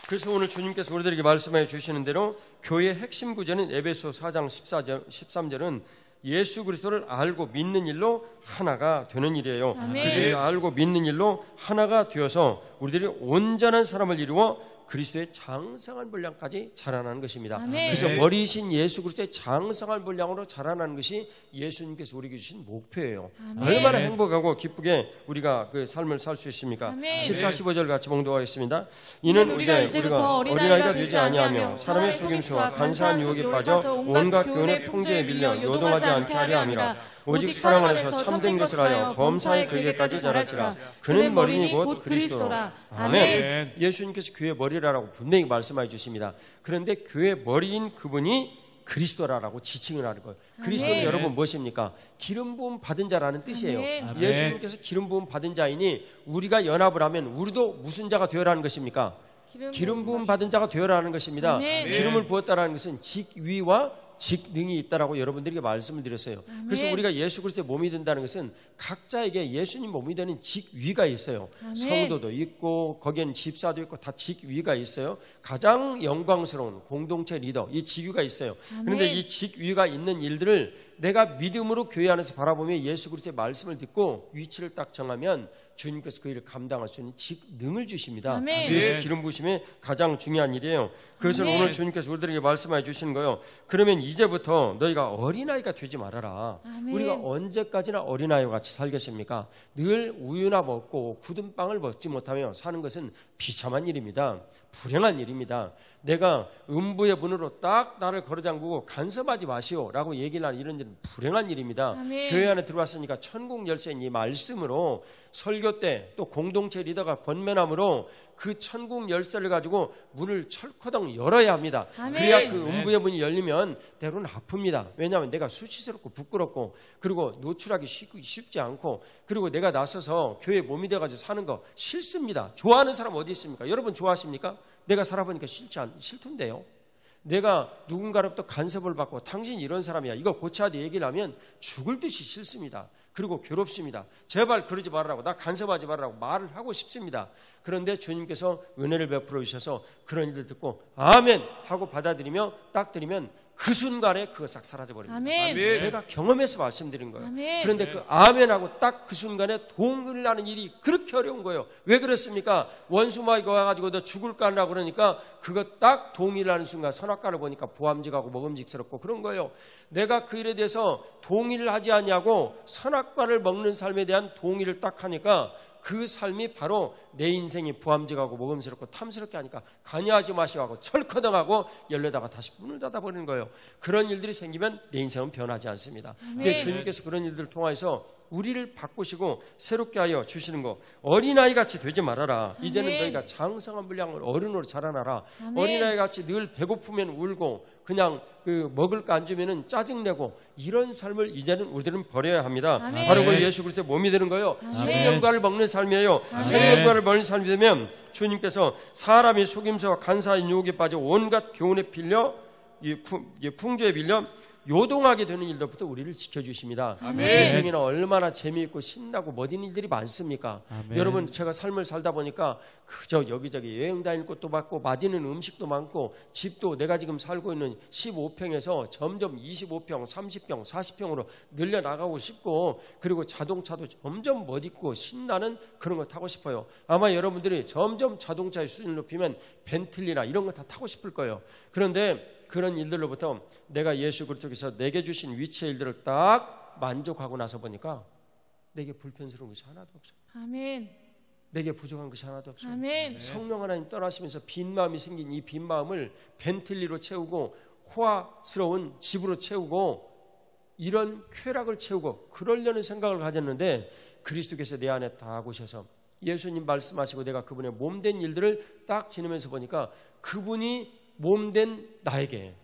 그래서 오늘 주님께서 우리들에게 말씀해 주시는 대로 교회의 핵심 구절인 에베소 4장 13절은 예수 그리스도를 알고 믿는 일로 하나가 되는 일이에요. 아멘. 그래서 알고 믿는 일로 하나가 되어서 우리들이 온전한 사람을 이루어 그리스도의 장성한 분량까지 자라나는 것입니다. 아멘. 그래서 머리이신 예수 그리스도의 장성한 분량으로 자라나는 것이 예수님께서 우리에게 주신 목표예요. 아멘. 얼마나 행복하고 기쁘게 우리가 그 삶을 살 수 있습니까? 아멘. 14, 15절 같이 봉독하겠습니다. 이는 우리가 이제부터 어린아이가 되지 아니하며 사람의 속임수와 간사한 유혹에 빠져 온갖 교훈의 풍조에 밀려 요동하지 않게 하려 함이라. 오직 사랑 안에서 참된 것을 하여 범사의 그에게까지 자랄지라. 그는 머리니 곧 그리스도라. 아멘. 예수님께서 교회 머리라고 분명히 말씀해 주십니다. 그런데 교회 머리인 그분이 그리스도라고 지칭을 하는 거예요. 그리스도는 아멘. 여러분 무엇입니까? 기름 부음 받은 자라는 뜻이에요. 아멘. 예수님께서 기름 부음 받은 자이니 우리가 연합을 하면 우리도 무슨 자가 되어라는 것입니까? 기름 부음 받은 자가 되어라는 것입니다. 아멘. 기름을 부었다라는 것은 직위와 직능이 있다라고 여러분들에게 말씀을 드렸어요. 그래서 우리가 예수 그리스도의 몸이 된다는 것은 각자에게 예수님 몸이 되는 직위가 있어요. 아멘. 성도도 있고 거기에는 집사도 있고 다 직위가 있어요. 가장 영광스러운 공동체 리더, 이 직위가 있어요. 아멘. 그런데 이 직위가 있는 일들을 내가 믿음으로 교회 안에서 바라보며 예수 그리스도의 말씀을 듣고 위치를 딱 정하면 주님께서 그 일을 감당할 수 있는 직능을 주십니다. 아멘. 그래서 기름 부으심이 가장 중요한 일이에요. 그것을 아멘. 오늘 주님께서 우리들에게 말씀해 주시는 거예요. 그러면 이제부터 너희가 어린아이가 되지 말아라. 아멘. 우리가 언제까지나 어린아이와 같이 살겠습니까? 늘 우유나 먹고 굳은 빵을 먹지 못하며 사는 것은 비참한 일입니다. 불행한 일입니다. 내가 음부의 문으로 딱 나를 걸어잠그고 간섭하지 마시오라고 얘기를 하는 이런 일은 불행한 일입니다. 아멘. 교회 안에 들어왔으니까 천국 열쇠인 이 말씀으로 설교 때 또 공동체 리더가 권면함으로 그 천국 열쇠를 가지고 문을 철커덩 열어야 합니다. 아멘. 그래야 그 음부의 문이 열리면 때로는 아픕니다. 왜냐하면 내가 수치스럽고 부끄럽고 그리고 노출하기 쉽지 않고 그리고 내가 나서서 교회 몸이 돼가지고 사는 거 싫습니다. 좋아하는 사람 어디 있습니까? 여러분 좋아하십니까? 내가 살아보니까 싫던데요. 내가 누군가로부터 간섭을 받고 당신 이런 사람이야 이거 고쳐야 돼 얘기를 하면 죽을 듯이 싫습니다. 그리고 괴롭습니다. 제발 그러지 말라고, 나 간섭하지 말라고 말을 하고 싶습니다. 그런데 주님께서 은혜를 베풀어 주셔서 그런 일들 듣고 아멘 하고 받아들이며 딱 드리면 그 순간에 그거 싹 사라져버립니다. 아멘. 제가 경험해서 말씀드린 거예요. 아멘. 그런데 그 아멘하고 딱 그 순간에 동을 나는 일이 그렇게 어려운 거예요. 왜 그렇습니까? 원수마귀가 와가지고 너 죽을까 하려고 그러니까 그거 딱 동의를 하는 순간 선악과를 보니까 부함직하고 먹음직스럽고 그런 거예요. 내가 그 일에 대해서 동의를 하지 않냐고 선악과를 먹는 삶에 대한 동의를 딱 하니까 그 삶이 바로 내 인생이 부함직하고 먹음스럽고 탐스럽게 하니까 관여하지 마시고 하고 철커덩하고 열려다가 다시 문을 닫아버리는 거예요. 그런 일들이 생기면 내 인생은 변하지 않습니다. 근데 주님께서 그런 일들을 통해서 우리를 바꾸시고 새롭게 하여 주시는 거 어린아이같이 되지 말아라. 이제는 너희가 장성한 분량을 어른으로 자라나라. 어린아이같이 늘 배고프면 울고 그냥 그 먹을 거 안 주면은 짜증내고 이런 삶을 이제는 우리들은 버려야 합니다. 아멘. 바로 그 예수 그리스도의 몸이 되는 거예요. 아멘. 생명과를 먹는 삶이에요. 아멘. 생명과를 먹는 삶이 되면 주님께서 사람이 속임수와 간사한 유혹에 빠져 온갖 교훈에 빌려 풍조에 빌려 요동하게 되는 일로부터 우리를 지켜주십니다. 인생에는 얼마나 재미있고 신나고 멋진 일들이 많습니까? 아멘. 여러분 제가 삶을 살다 보니까 그저 여기저기 여행 다닐 것도 많고 맛있는 음식도 많고 집도 내가 지금 살고 있는 15평에서 점점 25평, 30평, 40평으로 늘려나가고 싶고 그리고 자동차도 점점 멋있고 신나는 그런 거 타고 싶어요. 아마 여러분들이 점점 자동차의 수준을 높이면 벤틀리나 이런 거 다 타고 싶을 거예요. 그런데 그런 일들로부터 내가 예수 그리스도께서 내게 주신 위치의 일들을 딱 만족하고 나서 보니까 내게 불편스러운 것이 하나도 없어요. 아멘. 내게 부족한 것이 하나도 없어요. 아멘. 성령 하나님 떠나시면서 빈 마음이 생긴 이 빈 마음을 벤틀리로 채우고 호화스러운 집으로 채우고 이런 쾌락을 채우고 그러려는 생각을 가졌는데 그리스도께서 내 안에 다 오셔서 예수님 말씀하시고 내가 그분의 몸된 일들을 딱 지내면서 보니까 그분이 몸된 나에게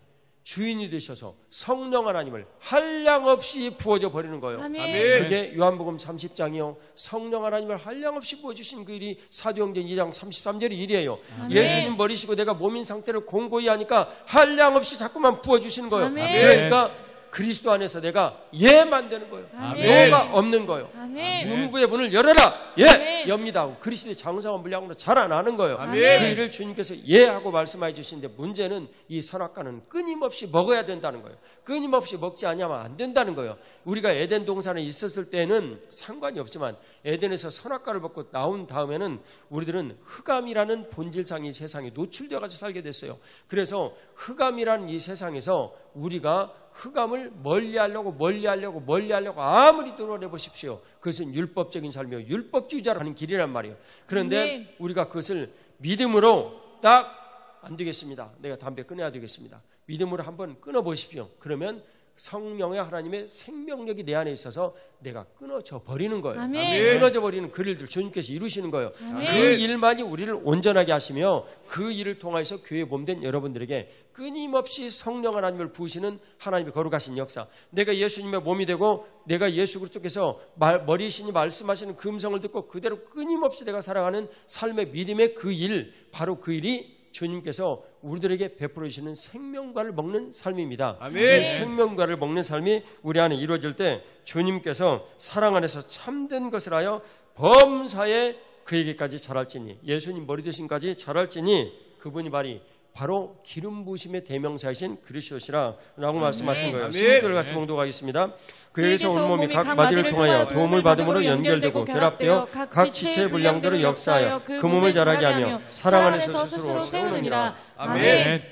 주인이 되셔서 성령 하나님을 한량없이 부어져 버리는 거예요. 아멘. 그게 요한복음 30장이요. 성령 하나님을 한량없이 부어주신 그 일이 사도행전 2장 33절의 일이에요. 아멘. 예수님 버리시고 내가 몸인 상태를 공고히 하니까 한량없이 자꾸만 부어주시는 거예요. 아멘. 그러니까 그리스도 안에서 내가 예만 되는 거예요. 아멘. 노가 없는 거예요. 아멘. 문부의 문을 열어라. 예, 아멘. 엽니다. 그리스도의 장성한 분량으로 자라나는 거예요. 아멘. 그 일을 주님께서 예 하고 말씀해 주시는데 문제는 이 선악과는 끊임없이 먹어야 된다는 거예요. 끊임없이 먹지 않으면 안 된다는 거예요. 우리가 에덴 동산에 있었을 때는 상관이 없지만 에덴에서 선악과를 먹고 나온 다음에는 우리들은 흑암이라는 본질상의 세상에 노출되어 가지고 살게 됐어요. 그래서 흑암이라는 이 세상에서 우리가 흑암을 멀리하려고 아무리 노력해 보십시오. 그것은 율법적인 삶이요 율법주의자로 하는 길이란 말이에요. 그런데 우리가 그것을 믿음으로 딱 안 되겠습니다. 내가 담배 끊어야 되겠습니다. 믿음으로 한번 끊어보십시오. 그러면 성령의 하나님의 생명력이 내 안에 있어서 내가 끊어져 버리는 거예요. 아멘. 끊어져 버리는 그 일들 주님께서 이루시는 거예요. 아멘. 그 일만이 우리를 온전하게 하시며 그 일을 통해서 교회 몸된 여러분들에게 끊임없이 성령 하나님을 부으시는 하나님의 거룩하신 역사, 내가 예수님의 몸이 되고 내가 예수 그리스도께서 머리이시니 말씀하시는 그 음성을 듣고 그대로 끊임없이 내가 살아가는 삶의 믿음의 그 일, 바로 그 일이 주님께서 우리들에게 베풀어 주시는 생명과를 먹는 삶입니다. 아멘. 이 생명과를 먹는 삶이 우리 안에 이루어질 때 주님께서 사랑 안에서 참된 것을 하여 범사에 그에게까지 자랄지니, 예수님 머리 되신까지 자랄지니, 그분이 바로 기름 부으심의 대명사이신 그리스도시라 라고 말씀하신 거예요. 16절 같이 봉독하겠습니다. 그에게서 온 몸이 각 마디를 통하여 도움을 받음으로 연결되고 결합되어 각 지체의 분량대로 역사하여 그 몸을 자라게 하며 사랑 안에서 스스로 세우느니라. 아멘.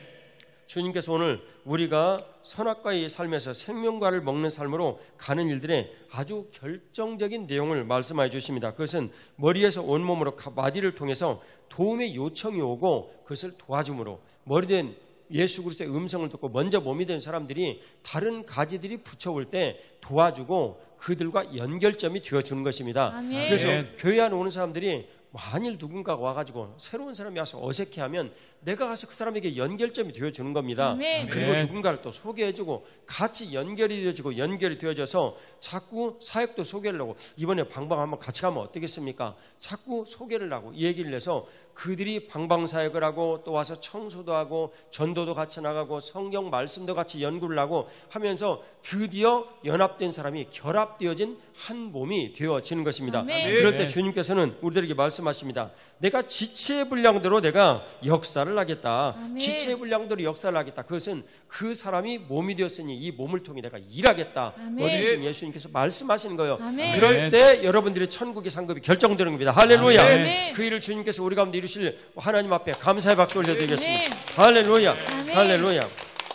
주님께서 오늘 우리가 선악과의 삶에서 생명과를 먹는 삶으로 가는 일들의 아주 결정적인 내용을 말씀하여 주십니다. 그것은 머리에서 온몸으로 마디를 통해서 도움의 요청이 오고 그것을 도와줌으로, 머리된 예수 그리스도의 음성을 듣고 먼저 몸이 된 사람들이 다른 가지들이 붙여올 때 도와주고 그들과 연결점이 되어주는 것입니다. 아멘. 그래서 교회 안에 오는 사람들이 만일 누군가가 와가지고 새로운 사람이 와서 어색해하면 내가 가서 그 사람에게 연결점이 되어주는 겁니다. 아멘. 그리고 누군가를 또 소개해주고 같이 연결이 되어지고 연결이 되어져서 자꾸 사역도 소개를 하고, 이번에 방방 한번 같이 가면 어떻겠습니까? 자꾸 소개를 하고 얘기를 해서 그들이 방방사역을 하고 또 와서 청소도 하고 전도도 같이 나가고 성경 말씀도 같이 연구를 하고 하면서 드디어 연합된 사람이 결합되어진 한 몸이 되어지는 것입니다. 아멘. 그럴 때 주님께서는 우리들에게 말씀하십니다. 내가 지체의 분량대로 내가 역사를 하겠다. 아멘. 지체의 분량대로 역사를 하겠다. 그것은 그 사람이 몸이 되었으니 이 몸을 통해 내가 일하겠다. 아멘. 어디신 예수님께서 말씀하시는 거예요. 아멘. 그럴 때 여러분들의 천국의 상급이 결정되는 겁니다. 할렐루야. 아멘. 그 일을 주님께서 우리 가운데 이루실 하나님 앞에 감사의 박수 올려드리겠습니다. 아멘. 할렐루야. 아멘. 할렐루야.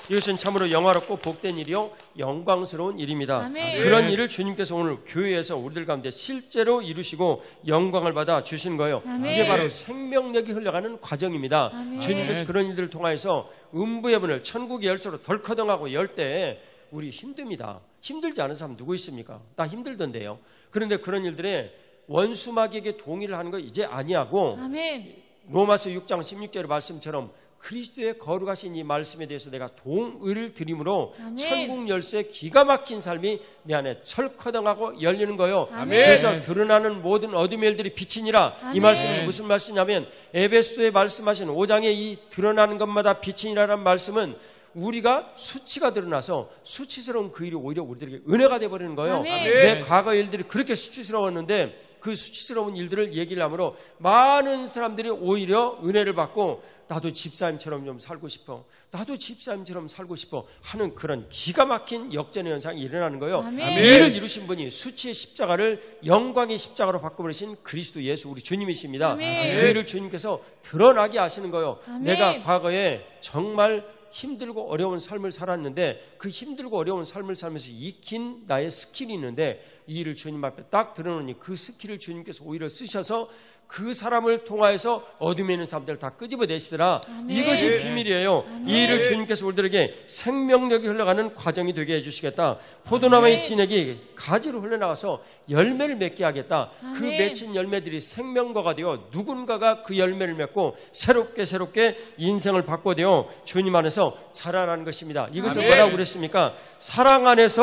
이것은 참으로 영화롭고 복된 일이요 영광스러운 일입니다. 아멘. 그런 일을 주님께서 오늘 교회에서 우리들 가운데 실제로 이루시고 영광을 받아 주신 거예요. 아멘. 이게 바로 생명력이 흘러가는 과정입니다. 아멘. 주님께서 그런 일들을 통해서 음부의 문을 천국의 열쇠로 덜커덩하고 열 때 우리 힘듭니다. 힘들지 않은 사람 누구 있습니까? 나 힘들던데요. 그런데 그런 일들에 원수마귀에게 동의를 하는 거 이제 아니하고, 아멘. 로마서 6장 16절의 말씀처럼 그리스도의 거룩하신 이 말씀에 대해서 내가 동의를 드림으로 아멘. 천국 열쇠 기가 막힌 삶이 내 안에 철커덩하고 열리는 거예요. 아멘. 그래서 드러나는 모든 어둠의 일들이 빛이니라. 이 아멘. 말씀은 무슨 말씀이냐면 에베소에 말씀하신 5장의 이 드러나는 것마다 빛이니라는 말씀은 우리가 수치가 드러나서 수치스러운 그 일이 오히려 우리들에게 은혜가 되어버리는 거예요. 아멘. 내 과거 일들이 그렇게 수치스러웠는데 그 수치스러운 일들을 얘기를 함으로 많은 사람들이 오히려 은혜를 받고 나도 집사님처럼 좀 살고 싶어, 나도 집사님처럼 살고 싶어 하는 그런 기가 막힌 역전의 현상이 일어나는 거예요. 아멘. 이 일을 이루신 분이 수치의 십자가를 영광의 십자가로 바꿔버리신 그리스도 예수 우리 주님이십니다. 아멘. 그 일을 주님께서 드러나게 하시는 거예요. 아멘. 내가 과거에 정말 힘들고 어려운 삶을 살았는데 그 힘들고 어려운 삶을 살면서 익힌 나의 스킬이 있는데 이 일을 주님 앞에 딱 드러놓으니 그 스킬을 주님께서 오히려 쓰셔서 그 사람을 통하여서 어둠에 있는 사람들을 다 끄집어내시더라. 아멘. 이것이 비밀이에요. 아멘. 이 일을 주님께서 우리들에게 생명력이 흘러가는 과정이 되게 해주시겠다. 포도나무의 아멘. 진액이 가지로 흘러나가서 열매를 맺게 하겠다. 그 아멘. 맺힌 열매들이 생명과가 되어 누군가가 그 열매를 맺고 새롭게 인생을 바꿔되어 주님 안에서 자라나는 것입니다. 이것을 아멘. 뭐라고 그랬습니까? 사랑 안에서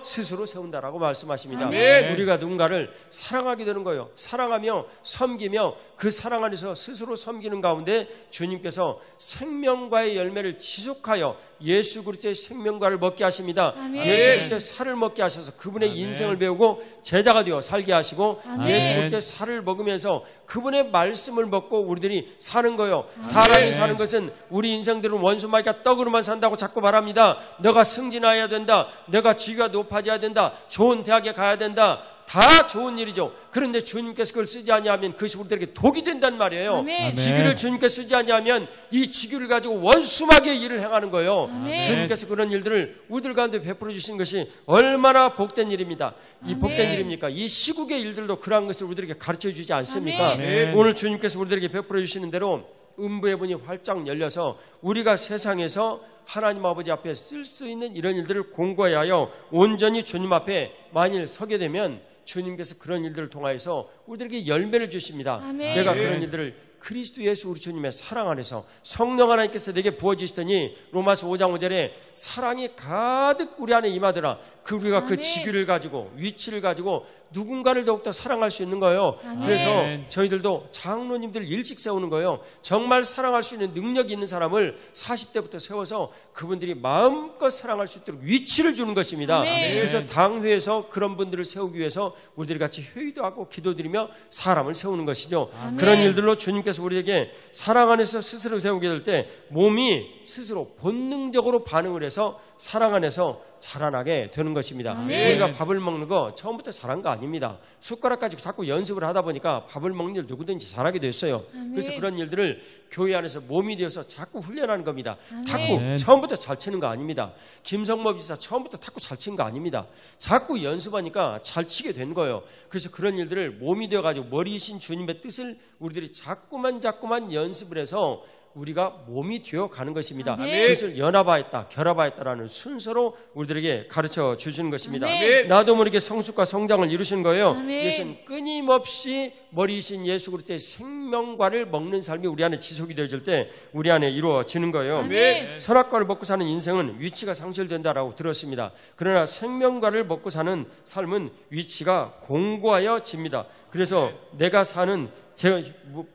스스로 세운다라고 말씀하십니다. 아멘. 우리가 누군가를 사랑하게 되는 거예요. 사랑하며 섬기며 그 사랑 안에서 스스로 섬기는 가운데 주님께서 생명과의 열매를 지속하여 예수 그리스도의 생명과를 먹게 하십니다. 아멘. 예수 그리스도의 살을 먹게 하셔서 그분의 아멘. 인생을 배우고 제자가 되어 살게 하시고 아멘. 예수 그리스도의 살을 먹으면서 그분의 말씀을 먹고 우리들이 사는 거예요. 사람이 사는 것은 우리 인생들은 원수마귀가 떡으로만 산다고 자꾸 말합니다. 너가 승진해야 된다. 너가 지위가 높아져야 된다. 좋은 대학에 가야 된다. 다 좋은 일이죠. 그런데 주님께서 그걸 쓰지 아니하면 그것이 우리들에게 독이 된단 말이에요. 아멘. 지규를 주님께서 쓰지 아니하면 이 지규를 가지고 원수마귀의 일을 행하는 거예요. 아멘. 주님께서 그런 일들을 우리들 가운데 베풀어 주신 것이 얼마나 복된 일입니다. 이 아멘. 복된 일입니까? 이 시국의 일들도 그러한 것을 우리들에게 가르쳐 주지 않습니까? 아멘. 오늘 주님께서 우리들에게 베풀어 주시는 대로 음부의 문이 활짝 열려서 우리가 세상에서 하나님 아버지 앞에 쓸 수 있는 이런 일들을 공고히 하여 온전히 주님 앞에 만일 서게 되면 주님께서 그런 일들을 통하여서 우리들에게 열매를 주십니다. 아멘. 내가 그런 일들을 그리스도 예수 우리 주님의 사랑 안에서 성령 하나님께서 내게 부어주시더니 로마서 5장 5절에 사랑이 가득 우리 안에 임하더라. 우리가 그 아멘. 직위를 가지고 위치를 가지고 누군가를 더욱더 사랑할 수 있는 거예요. 아멘. 그래서 저희들도 장로님들 일찍 세우는 거예요. 정말 사랑할 수 있는 능력이 있는 사람을 40대부터 세워서 그분들이 마음껏 사랑할 수 있도록 위치를 주는 것입니다. 아멘. 그래서 당회에서 그런 분들을 세우기 위해서 우리들이 같이 회의도 하고 기도드리며 사람을 세우는 것이죠. 아멘. 그런 일들로 주님께서 우리에게 사랑 안에서 스스로 세우게 될 때 몸이 스스로 본능적으로 반응을 해서 사랑 안에서 자라나게 되는 것입니다. 아멘. 우리가 밥을 먹는 거 처음부터 잘한 거 아닙니다. 숟가락 가지고 자꾸 연습을 하다 보니까 밥을 먹는 일 누구든지 잘하게 됐어요. 아멘. 그래서 그런 일들을 교회 안에서 몸이 되어서 자꾸 훈련하는 겁니다. 아멘. 탁구 처음부터 잘 치는 거 아닙니다. 김성모 비사 처음부터 탁구 잘 친 거 아닙니다. 자꾸 연습하니까 잘 치게 된 거예요. 그래서 그런 일들을 몸이 되어가지고 머리이신 주님의 뜻을 우리들이 자꾸만 연습을 해서 우리가 몸이 되어가는 것입니다. 아멘. 그것을 연합하였다, 결합하였다라는 순서로 우리들에게 가르쳐 주시는 것입니다. 아멘. 나도 모르게 성숙과 성장을 이루신 거예요. 아멘. 이것은 끊임없이 머리이신 예수 그리스도의 생명과를 먹는 삶이 우리 안에 지속이 되어질 때 우리 안에 이루어지는 거예요. 아멘. 선악과를 먹고 사는 인생은 위치가 상실된다라고 들었습니다. 그러나 생명과를 먹고 사는 삶은 위치가 공고하여집니다. 그래서 내가 사는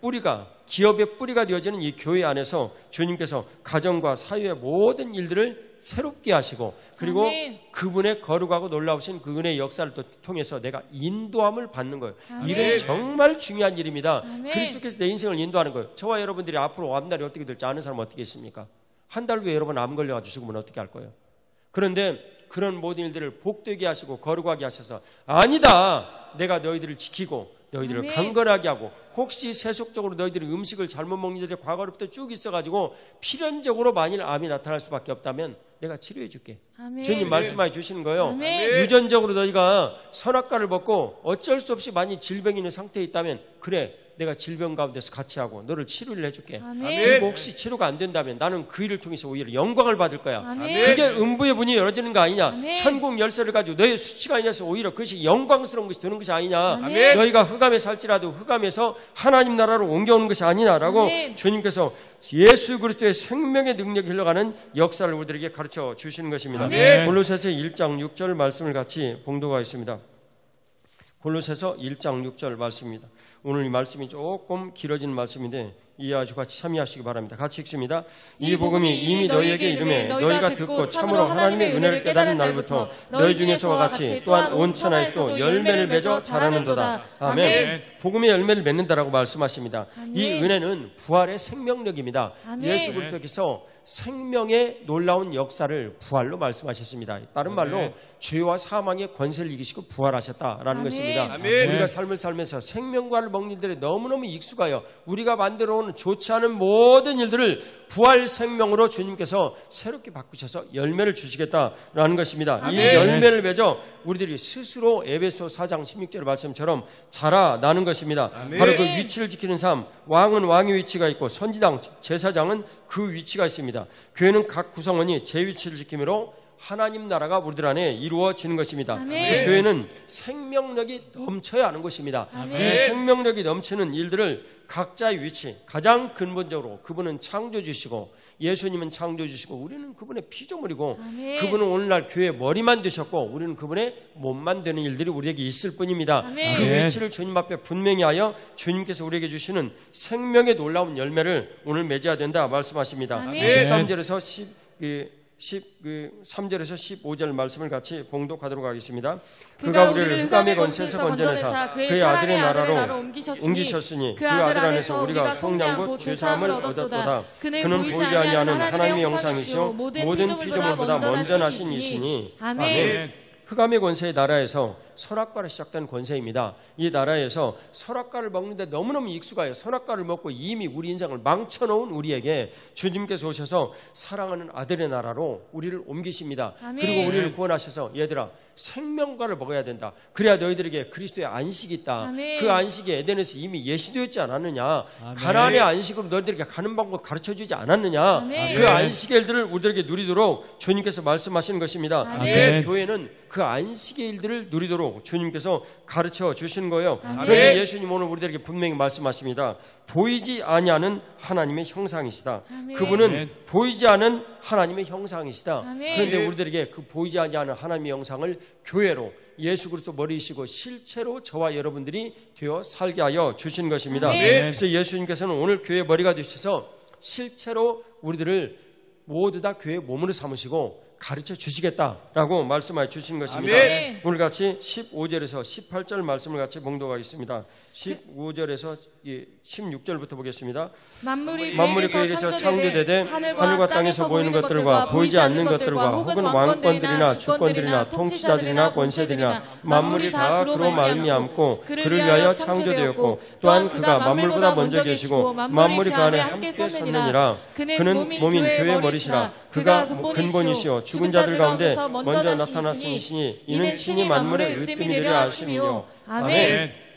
뿌리가 기업의 뿌리가 되어지는 이 교회 안에서 주님께서 가정과 사회의 모든 일들을 새롭게 하시고 그리고 아멘. 그분의 거룩하고 놀라우신 그 은혜의 역사를 또 통해서 내가 인도함을 받는 거예요. 아멘. 이는 정말 중요한 일입니다. 아멘. 그리스도께서 내 인생을 인도하는 거예요. 저와 여러분들이 앞으로 앞날이 어떻게 될지 아는 사람은 어떻게 있습니까? 한 달 후에 여러분 암 걸려가지고 죽으면 어떻게 할 거예요? 그런데 그런 모든 일들을 복되게 하시고 거룩하게 하셔서 아니다, 내가 너희들을 지키고 너희들을 아멘. 강건하게 하고 혹시 세속적으로 너희들이 음식을 잘못 먹는 일들이 과거로부터 쭉 있어가지고 필연적으로 만일 암이 나타날 수밖에 없다면 내가 치료해 줄게. 아멘. 주님 말씀해 주시는 거예요. 아멘. 유전적으로 너희가 선악과를 먹고 어쩔 수 없이 많이 질병이 있는 상태에 있다면 그래, 내가 질병 가운데서 같이 하고 너를 치료를 해줄게. 아멘. 그리고 혹시 치료가 안 된다면 나는 그 일을 통해서 오히려 영광을 받을 거야. 아멘. 그게 음부의 문이 열어지는 거 아니냐. 아멘. 천국 열쇠를 가지고 너의 수치가 아니라서 오히려 그것이 영광스러운 것이 되는 것이 아니냐. 아멘. 너희가 흑암에 살지라도 흑암에서 하나님 나라로 옮겨오는 것이 아니냐라고 아멘. 주님께서 예수 그리스도의 생명의 능력이 흘러가는 역사를 우리들에게 가르쳐 주시는 것입니다. 아멘. 골로새서 1장 6절 말씀을 같이 봉독하겠습니다. 골로새서 1장 6절 말씀입니다. 오늘 이 말씀이 조금 길어지는 말씀인데 이해하시고 같이 참여하시기 바랍니다. 같이 읽습니다. 이 복음이 이미 너희에게 이름에 너희가 듣고 참으로 하나님의 은혜를 깨달은 날부터 너희 중에서와 같이 또한 온 천하에서 열매를 맺어 자라는도다. 아멘. 복음의 열매를 맺는다라고 말씀하십니다. 아멘. 이 은혜는 부활의 생명력입니다. 아멘. 예수 그리스도께서 생명의 놀라운 역사를 부활로 말씀하셨습니다. 다른 말로 죄와 사망의 권세를 이기시고 부활하셨다라는 아멘. 것입니다. 아멘. 우리가 삶을 살면서 생명과를 먹는 일들에 너무너무 익숙하여 우리가 만들어 온 좋지 않은 모든 일들을 부활 생명으로 주님께서 새롭게 바꾸셔서 열매를 주시겠다라는 것입니다. 이 아멘. 열매를 맺어 우리들이 스스로 에베소 4장 16절 말씀처럼 자라나는 것입니다. 아멘. 바로 그 위치를 지키는 삶, 왕은 왕의 위치가 있고 선지당, 제사장은 그 위치가 있습니다. 교회는 각 구성원이 제 위치를 지킴으로 하나님 나라가 우리들 안에 이루어지는 것입니다. 아멘. 그래서 교회는 생명력이 넘쳐야 하는 것입니다. 아멘. 이 생명력이 넘치는 일들을 각자의 위치, 가장 근본적으로 그분은 창조주시고 예수님은 창조주시고 우리는 그분의 피조물이고 아멘. 그분은 오늘날 교회의 머리만 되셨고 우리는 그분의 몸만 되는 일들이 우리에게 있을 뿐입니다. 아멘. 그 위치를 주님 앞에 분명히 하여 주님께서 우리에게 주시는 생명의 놀라운 열매를 오늘 맺어야 된다 말씀하십니다. 아멘. 13절에서 3절에서 15절 말씀을 같이 봉독하도록 하겠습니다. 그가 우리를 흑암의 권세에서 건져내사 그의 아들의 나라로 옮기셨으니 그 아들 안에서 우리가 속량고 죄사함을 얻었도다. 그는 보이지 아니하는 하나님의 형상이시오 모든 피조물보다 먼저 나신 이시니. 아멘. 흑암의 권세의 나라에서 선악과로 시작된 권세입니다. 이 나라에서 선악과를 먹는데 너무너무 익숙해요. 선악과를 먹고 이미 우리 인생을 망쳐놓은 우리에게 주님께서 오셔서 사랑하는 아들의 나라로 우리를 옮기십니다. 아멘. 그리고 우리를 구원하셔서 얘들아 생명과를 먹어야 된다. 그래야 너희들에게 그리스도의 안식이 있다. 아멘. 그 안식이 에덴에서 이미 예시되었지 않았느냐. 아멘. 가나안의 안식으로 너희들에게 가는 방법 가르쳐주지 않았느냐. 아멘. 그 안식의 일들을 우리들에게 누리도록 주님께서 말씀하시는 것입니다. 아멘. 그래서 교회는 그 안식의 일들을 누리도록 주님께서 가르쳐 주시는 거예요. 아멘. 그런데 예수님 오늘 우리들에게 분명히 말씀하십니다. 보이지 아니하는 하나님의 형상이시다. 아멘. 그분은 아멘. 보이지 않은 하나님의 형상이시다. 아멘. 그런데 우리들에게 그 보이지 아니하는 하나님의 형상을 교회로 예수 그리스도 머리이시고 실체로 저와 여러분들이 되어 살게 하여 주신 것입니다. 아멘. 그래서 예수님께서는 오늘 교회 머리가 되셔서 실체로 우리들을 모두 다 교회의 몸으로 삼으시고 가르쳐 주시겠다라고 말씀하여 주신 것입니다. 아멘. 오늘 같이 15절에서 18절 말씀을 같이 봉독하겠습니다. 15절에서 16절부터 보겠습니다. 만물이 그에게서 창조되되 하늘과 땅에서 보이는 것들과 보이지 않는 것들과 혹은 왕권들이나 주권들이나 통치자들이나 권세들이나 만물이 다 그로 말미암고 그를 위하여 창조되었고 또한 그가 만물보다 먼저 계시고 만물이 그 안에 함께 섰느니라. 그는 몸인 교회의 머리시라. 그가 근본이시요 죽은 자들 가운데 먼저 나타나시니 이는 친히 만물의 으뜸이 되려 하심이요. 아멘.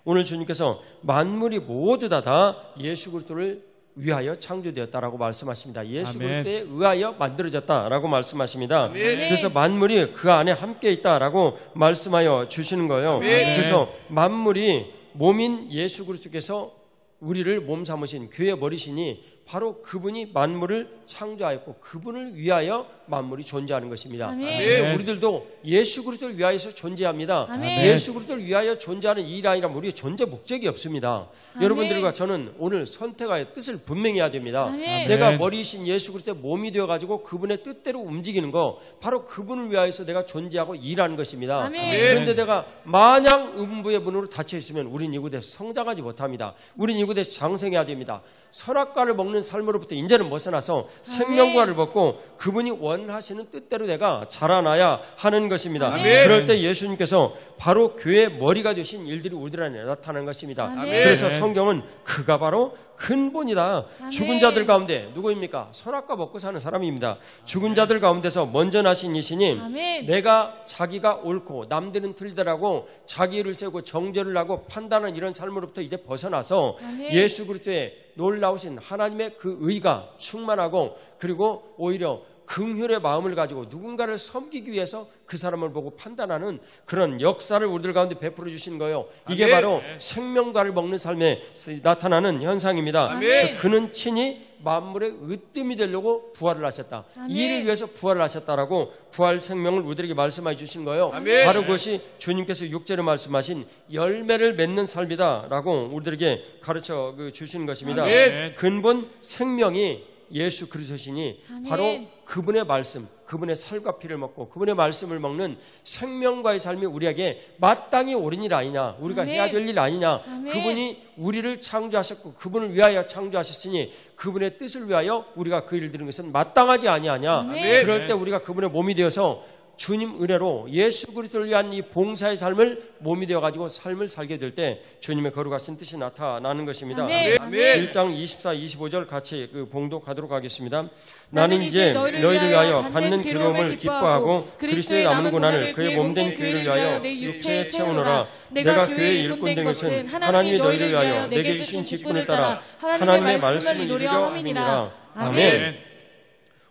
오늘 주님께서 만물이 모두 다 예수 그리스도를 위하여 창조되었다라고 말씀하십니다. 예수 아멘. 그리스도에 의하여 만들어졌다라고 말씀하십니다. 아멘. 그래서 만물이 그 안에 함께 있다라고 말씀하여 주시는 거예요. 아멘. 그래서 만물이 몸인 예수 그리스도께서 우리를 몸 삼으신 교회 머리시니 바로 그분이 만물을 창조하였고 그분을 위하여 만물이 존재하는 것입니다. 아멘. 그래서 우리들도 예수 그리스도를 위하여서 존재합니다. 아멘. 예수 그리스도를 위하여 존재하는 일 아니라면 우리의 존재 목적이 없습니다. 아멘. 여러분들과 저는 오늘 선택하여 뜻을 분명히 해야 됩니다. 아멘. 내가 머리이신 예수 그리스도의 몸이 되어가지고 그분의 뜻대로 움직이는 거 바로 그분을 위하여서 내가 존재하고 일하는 것입니다. 아멘. 그런데 내가 마냥 음부의 문으로 닫혀 있으면 우린 이곳에서 성장하지 못합니다. 우린 이곳에서 장성해야 됩니다. 선악과를 먹는 삶으로부터 이제는 벗어나서 생명과를 먹고 그분이 원하시는 뜻대로 내가 자라나야 하는 것입니다. 아멘. 그럴 때 예수님께서 바로 교회의 머리가 되신 일들이 우리들 안에 나타나는 것입니다. 아멘. 그래서 성경은 그가 바로 근본이다. 아멘. 죽은 자들 가운데 누구입니까? 선악과 먹고 사는 사람입니다. 죽은 자들 가운데서 먼저 나신 이시니 아멘. 내가 자기가 옳고 남들은 틀리더라고 자기를 세우고 정죄를 하고 판단하는 이런 삶으로부터 이제 벗어나서 아멘. 예수 그리스도의 놀라우신 하나님의 그 의가 충만하고 그리고 오히려 긍휼의 마음을 가지고 누군가를 섬기기 위해서 그 사람을 보고 판단하는 그런 역사를 우리들 가운데 베풀어 주신 거예요. 이게 아멘. 바로 생명과를 먹는 삶에 나타나는 현상입니다. 아멘. 그래서 그는 친히 만물의 으뜸이 되려고 부활을 하셨다. 아멘. 이 일을 위해서 부활을 하셨다라고 부활 생명을 우리들에게 말씀해 주신 거예요. 아멘. 바로 그것이 주님께서 6절에 말씀하신 열매를 맺는 삶이다라고 우리들에게 가르쳐 주신 것입니다. 아멘. 근본 생명이 예수 그리스도시니 아멘. 바로 그분의 말씀, 그분의 살과 피를 먹고 그분의 말씀을 먹는 생명과의 삶이 우리에게 마땅히 옳은 일 아니냐, 우리가 아멘. 해야 될 일 아니냐. 아멘. 그분이 우리를 창조하셨고 그분을 위하여 창조하셨으니 그분의 뜻을 위하여 우리가 그 일을 드리는 것은 마땅하지 아니하냐. 아멘. 그럴 때 우리가 그분의 몸이 되어서 주님 은혜로 예수 그리스도를 위한 이 봉사의 삶을 몸이 되어가지고 삶을 살게 될 때 주님의 거룩하신 뜻이 나타나는 것입니다. 아멘. 아멘. 1장 24, 25절 같이 봉독하도록 하겠습니다. 나는 나는 이제 너희를 위하여 받는 괴로움을 괴로움을 기뻐하고 그리스도의 남은 고난을 그의 몸된 교회를 위하여 내 육체에 채우노라. 내가 교회의 일꾼 된 것은 하나님이 너희를 위하여 내게 주신 직분을 따라 하나님의 말씀을 이루려 함이니라. 아멘.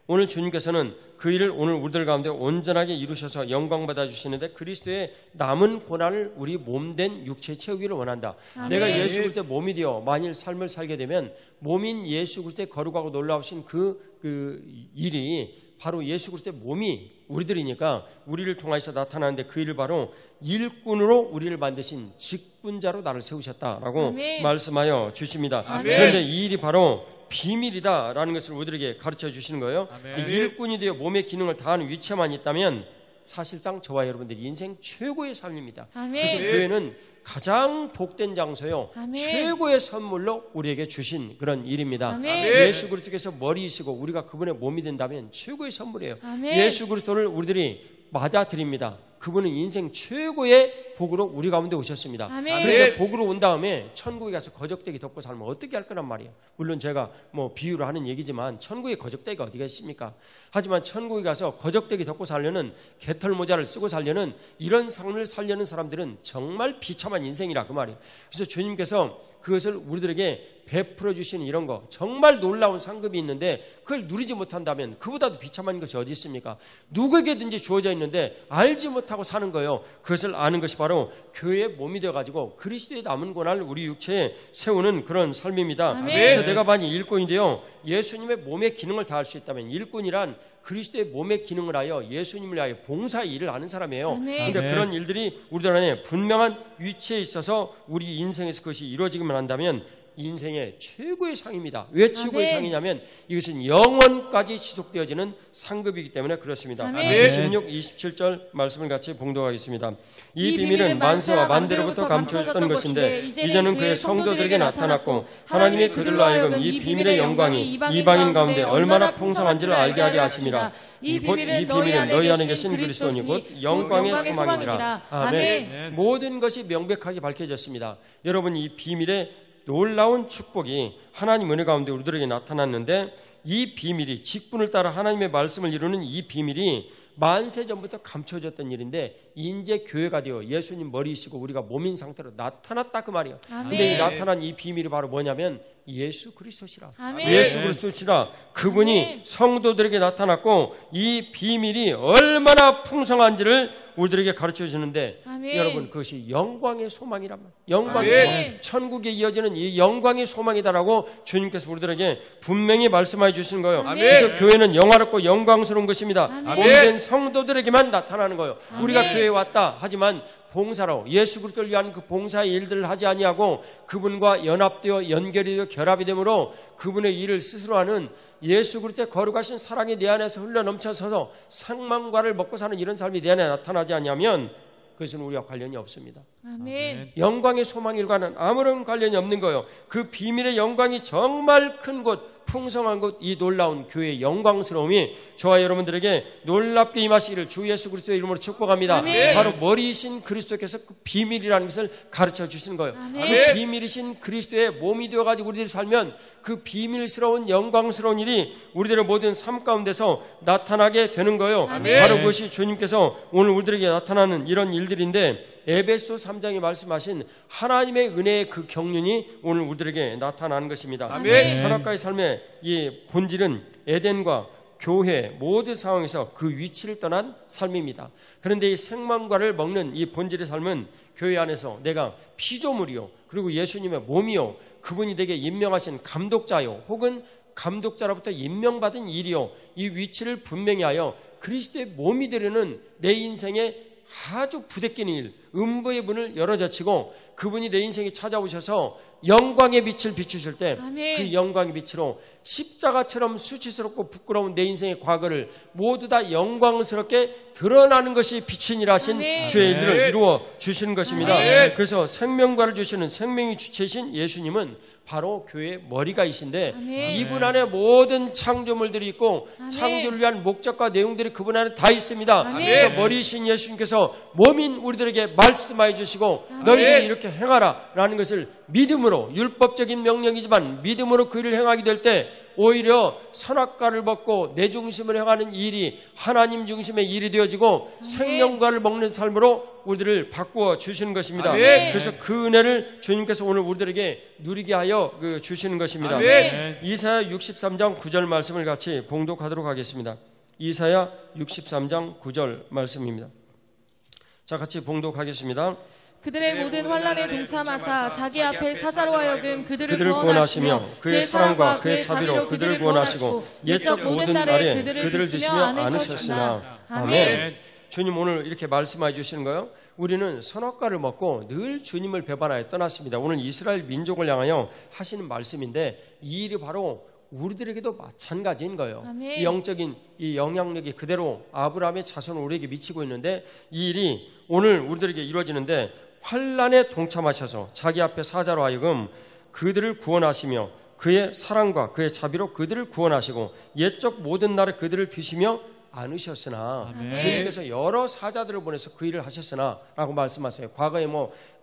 오늘 주님께서는 그 일을 오늘 우리들 가운데 온전하게 이루셔서 영광 받아주시는데 그리스도의 남은 고난을 우리 몸된 육체에 채우기를 원한다. 아멘. 내가 예수 그리스도의 몸이 되어 만일 삶을 살게 되면 몸인 예수 그리스도의 거룩하고 놀라우신 그 일이 바로 예수 그리스도의 몸이 우리들이니까 우리를 통해서 나타나는데 그 일을 바로 일꾼으로 우리를 만드신 직분자로 나를 세우셨다라고 아멘. 말씀하여 주십니다. 아멘. 그런데 이 일이 바로 비밀이다라는 것을 우리들에게 가르쳐 주시는 거예요. 아멘. 일꾼이 되어 몸의 기능을 다하는 위치만 있다면 사실상 저와 여러분들이 인생 최고의 삶입니다. 아멘. 그래서 교회는 가장 복된 장소요. 아멘. 최고의 선물로 우리에게 주신 그런 일입니다. 아멘. 예수 그리스도께서 머리이시고 우리가 그분의 몸이 된다면 최고의 선물이에요. 아멘. 예수 그리스도를 우리들이 맞아드립니다. 그분은 인생 최고의 복으로 우리 가운데 오셨습니다. 아멘. 그런데 복으로 온 다음에 천국에 가서 거적대기 덮고 살면 어떻게 할 거란 말이에요. 물론 제가 뭐 비유로 하는 얘기지만 천국에 거적대기가 어디가 있습니까? 하지만 천국에 가서 거적대기 덮고 살려는 개털 모자를 쓰고 살려는 이런 삶을 살려는 사람들은 정말 비참한 인생이라 그 말이에요. 그래서 주님께서 그것을 우리들에게 베풀어 주시는 이런 거 정말 놀라운 상급이 있는데 그걸 누리지 못한다면 그보다도 비참한 것이 어디 있습니까? 누구에게든지 주어져 있는데 알지 못하고 사는 거예요. 그것을 아는 것이 바로 교회의 몸이 되어가지고 그리스도의 남은 고난을 우리 육체에 세우는 그런 삶입니다. 아멘. 그래서 내가 만약 일꾼인데요, 예수님의 몸의 기능을 다할 수 있다면 일꾼이란 그리스도의 몸의 기능을 하여 예수님을 위하여 봉사의 일을 하는 사람이에요. 아멘. 그런데 그런 일들이 우리들 안에 분명한 위치에 있어서 우리 인생에서 그것이 이루어지기만 한다면 인생의 최고의 상입니다. 왜 최고의 아멘. 상이냐면 이것은 영원까지 지속되어지는 상급이기 때문에 그렇습니다. 아멘. 26, 27절 말씀을 같이 봉독하겠습니다. 이 비밀은 만세와 만대로부터 감춰졌던 것인데 이제는 그의 성도들에게 나타났고 하나님이 그들로 하여금 이 비밀의 영광이 이방인 가운데 얼마나 풍성한지를 알게 하게 하심이라. 이 비밀은 너희 안에 계신 그리스도니 곧 영광의 소망이니라. 아멘. 모든 것이 명백하게 밝혀졌습니다. 여러분, 이 비밀의 놀라운 축복이 하나님 은혜 가운데 우리들에게 나타났는데 이 비밀이 직분을 따라 하나님의 말씀을 이루는 이 비밀이 만세 전부터 감춰졌던 일인데 이제 교회가 되어 예수님 머리이시고 우리가 몸인 상태로 나타났다 그 말이에요. 근데 이 나타난 이 비밀이 바로 뭐냐면 예수 그리스도시라. 아멘. 예수 그리스도시라. 그분이 아멘. 성도들에게 나타났고 이 비밀이 얼마나 풍성한지를 우리들에게 가르쳐 주는데 여러분, 그것이 영광의 소망이란 말이에요. 영광의 소망. 천국에 이어지는 이 영광의 소망이다라고 주님께서 우리들에게 분명히 말씀해 주시는 거예요. 아멘. 그래서 교회는 영화롭고 영광스러운 것입니다. 아멘. 몸된 성도들에게만 나타나는 거예요. 아멘. 우리가 교회에 왔다 하지만 봉사로 예수 그리스도를 위한 그 봉사의 일들을 하지 아니하고 그분과 연합되어 연결이 되어 결합이 되므로 그분의 일을 스스로 하는 예수 그리스도의 거룩하신 사랑이 내 안에서 흘러 넘쳐서서 생명과를 먹고 사는 이런 삶이 내 안에 나타나지 않냐면 그것은 우리와 관련이 없습니다. 아멘. 영광의 소망일과는 아무런 관련이 없는 거예요. 그 비밀의 영광이 정말 큰 곳, 풍성한 곳, 이 놀라운 교회의 영광스러움이 저와 여러분들에게 놀랍게 임하시기를 주 예수 그리스도의 이름으로 축복합니다. 아멘. 바로 머리이신 그리스도께서 그 비밀이라는 것을 가르쳐 주시는 거예요. 아멘. 그 비밀이신 그리스도의 몸이 되어가지고 우리들이 살면 그 비밀스러운 영광스러운 일이 우리들의 모든 삶 가운데서 나타나게 되는 거예요. 아멘. 바로 그것이 주님께서 오늘 우리들에게 나타나는 이런 일들인데 에베소 3장에 말씀하신 하나님의 은혜의 그 경륜이 오늘 우리들에게 나타나는 것입니다. 아멘. 선악과의 삶의 이 본질은 에덴과 교회 모든 상황에서 그 위치를 떠난 삶입니다. 그런데 이 생명과를 먹는 이 본질의 삶은 교회 안에서 내가 피조물이요, 그리고 예수님의 몸이요, 그분이 되게 임명하신 감독자요, 혹은 감독자로부터 임명받은 일이요, 이 위치를 분명히 하여 그리스도의 몸이 되려는 내 인생의 아주 부대끼는 일, 음부의 문을 열어젖히고 그분이 내 인생에 찾아오셔서 영광의 빛을 비추실 때 그 영광의 빛으로 십자가처럼 수치스럽고 부끄러운 내 인생의 과거를 모두 다 영광스럽게 드러나는 것이 빛인 일하신 주의 일들을 이루어 주시는 것입니다. 그래서 생명과를 주시는 생명의 주체이신 예수님은 바로 교회의 머리가이신데 이분 안에 모든 창조물들이 있고 창조를 위한 목적과 내용들이 그분 안에 다 있습니다. 그래서 머리이신 예수님께서 몸인 우리들에게 말씀하여 주시고 너희들이 이렇게 행하라 라는 것을 믿음으로, 율법적인 명령이지만 믿음으로 그 일을 행하게 될 때 오히려 선악과를 먹고 내 중심으로 행하는 일이 하나님 중심의 일이 되어지고 생명과를 먹는 삶으로 우리들을 바꾸어 주시는 것입니다. 그래서 그 은혜를 주님께서 오늘 우리들에게 누리게 하여 주시는 것입니다. 이사야 63장 9절 말씀을 같이 봉독하도록 하겠습니다. 이사야 63장 9절 말씀입니다. 자, 같이 봉독하겠습니다. 그들의 모든 환난에 동참하사 자기 앞에 사자로 하여금 그들을 구원하시며 그의 사랑과 그의 자비로 그들을 구원하시고 옛적 모든 날에 그들을 드시며 안으셨으나. 아멘. 주님 오늘 이렇게 말씀해 주시는 거예요. 우리는 선악과를 먹고 늘 주님을 배반하여 떠났습니다. 오늘 이스라엘 민족을 향하여 하시는 말씀인데 이 일이 바로 우리들에게도 마찬가지인 거예요. 이 영적인 이 영향력이 그대로 아브라함의 자손을 우리에게 미치고 있는데 이 일이 오늘 우리들에게 이루어지는데 환난에 동참하셔서 자기 앞에 사자로 하여금 그들을 구원하시며 그의 사랑과 그의 자비로 그들을 구원하시고 옛적 모든 날에 그들을 드시며 않으셨으나 아멘. 주님께서 여러 사자들을 보내서 그 일을 하셨으나 라고 말씀하세요. 과거에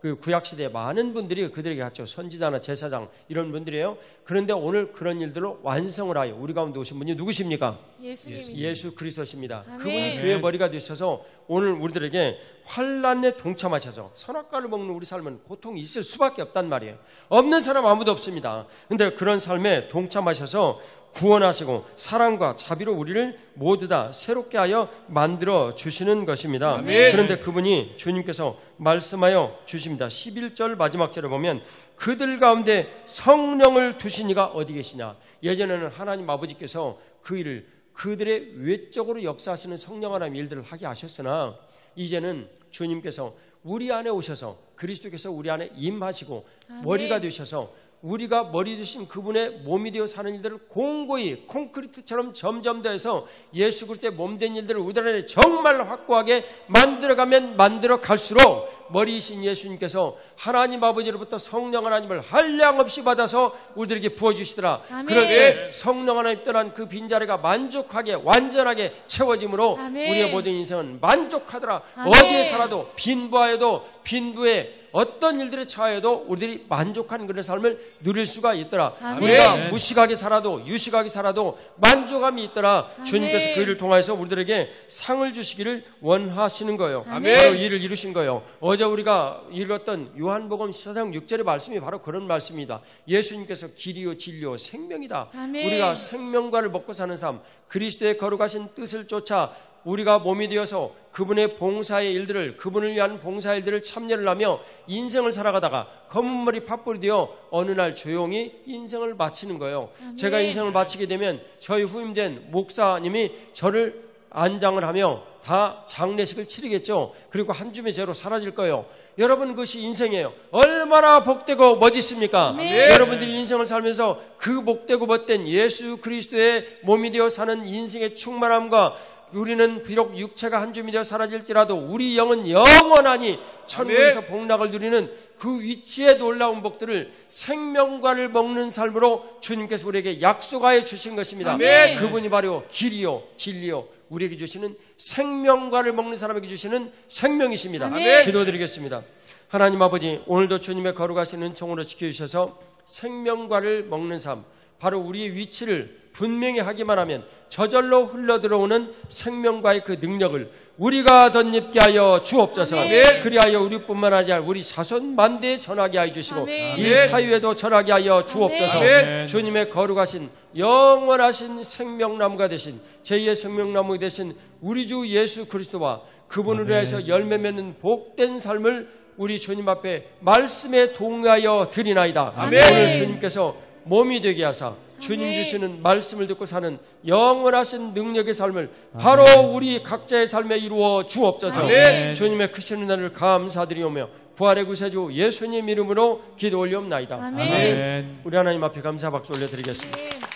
그 구약시대에 많은 분들이 그들에게 갔죠. 선지자나 제사장 이런 분들이에요. 그런데 오늘 그런 일들로 완성을 하여 우리 가운데 오신 분이 누구십니까? 예수 그리스도십니다. 아멘. 그분이 그의 머리가 되셔서 오늘 우리들에게 환난에 동참하셔서 선악과를 먹는 우리 삶은 고통이 있을 수밖에 없단 말이에요. 없는 사람 아무도 없습니다. 근데 그런 삶에 동참하셔서 구원하시고 사랑과 자비로 우리를 모두 다 새롭게 하여 만들어 주시는 것입니다. 아멘. 그런데 그분이 주님께서 말씀하여 주십니다. 11절 마지막 절에 보면 그들 가운데 성령을 두신 이가 어디 계시냐. 예전에는 하나님 아버지께서 그 일을 그들의 외적으로 역사하시는 성령 하나님 일들을 하게 하셨으나 이제는 주님께서 우리 안에 오셔서 그리스도께서 우리 안에 임하시고 머리가 되셔서 우리가 머리 되신 그분의 몸이 되어 사는 일들을 공고히 콘크리트처럼 점점 더해서 예수 그리스도의 몸된 일들을 우리 안에 정말 확고하게 만들어가면 만들어 갈수록 머리이신 예수님께서 하나님 아버지로부터 성령 하나님을 한량없이 받아서 우리들에게 부어주시더라. 그렇게 성령 하나님 떠난 그 빈자리가 만족하게 완전하게 채워짐으로 아멘. 우리의 모든 인생은 만족하더라. 아멘. 어디에 살아도 빈부하여도 빈부에 어떤 일들에 처하여도 우리들이 만족한 그런 삶을 누릴 수가 있더라. 아멘. 우리가 무식하게 살아도 유식하게 살아도 만족함이 있더라. 아멘. 주님께서 그 일을 통해서 우리들에게 상을 주시기를 원하시는 거예요. 아멘. 바로 이를 이루신 거예요. 어제 우리가 읽었던 요한복음 4장 6절의 말씀이 바로 그런 말씀입니다. 예수님께서 길이요 진리요 생명이다. 아멘. 우리가 생명과를 먹고 사는 삶, 그리스도의 거룩하신 뜻을 쫓아 우리가 몸이 되어서 그분의 봉사의 일들을, 그분을 위한 봉사의 일들을 참여를 하며 인생을 살아가다가 검은 머리 팥불이 되어 어느 날 조용히 인생을 마치는 거예요. 아멘. 제가 인생을 마치게 되면 저희 후임된 목사님이 저를 안장을 하며 다 장례식을 치르겠죠. 그리고 한 줌의 죄로 사라질 거예요. 여러분, 그것이 인생이에요. 얼마나 복되고 멋있습니까? 아멘. 여러분들이 인생을 살면서 그 복되고 멋된 예수 그리스도의 몸이 되어 사는 인생의 충만함과 우리는 비록 육체가 한 줌이 되어 사라질지라도 우리 영은 영원하니 천국에서 복락을 누리는 그 위치의 놀라운 복들을 생명과를 먹는 삶으로 주님께서 우리에게 약속하여 주신 것입니다. 아멘. 그분이 바로 길이요 진리요 우리에게 주시는 생명과를 먹는 사람에게 주시는 생명이십니다. 아멘. 기도드리겠습니다. 하나님 아버지, 오늘도 주님의 거룩하신 은총으로 지켜주셔서 생명과를 먹는 삶, 바로 우리의 위치를 분명히 하기만 하면 저절로 흘러들어오는 생명과의 그 능력을 우리가 덧입게 하여 주옵소서. 아멘. 그리하여 우리뿐만 아니라 우리 자손 만대에 전하게 하여 주시고 아멘. 이 사유에도 전하게 하여 주옵소서. 아멘. 주님의 거룩하신 영원하신 생명나무가 되신 제2의 생명나무 되신 우리 주 예수 그리스도와 그분으로 해서 열매 맺는 복된 삶을 우리 주님 앞에 말씀에 동의하여 드리나이다. 아멘. 오늘 주님께서 몸이 되게 하사 주님 주시는 말씀을 듣고 사는 영원하신 능력의 삶을 바로 우리 각자의 삶에 이루어 주옵소서. 아멘. 주님의 크신 은혜를 감사드리오며 부활의 구세주 예수님 이름으로 기도 올리옵나이다. 아멘. 아멘. 우리 하나님 앞에 감사 박수 올려드리겠습니다. 아멘.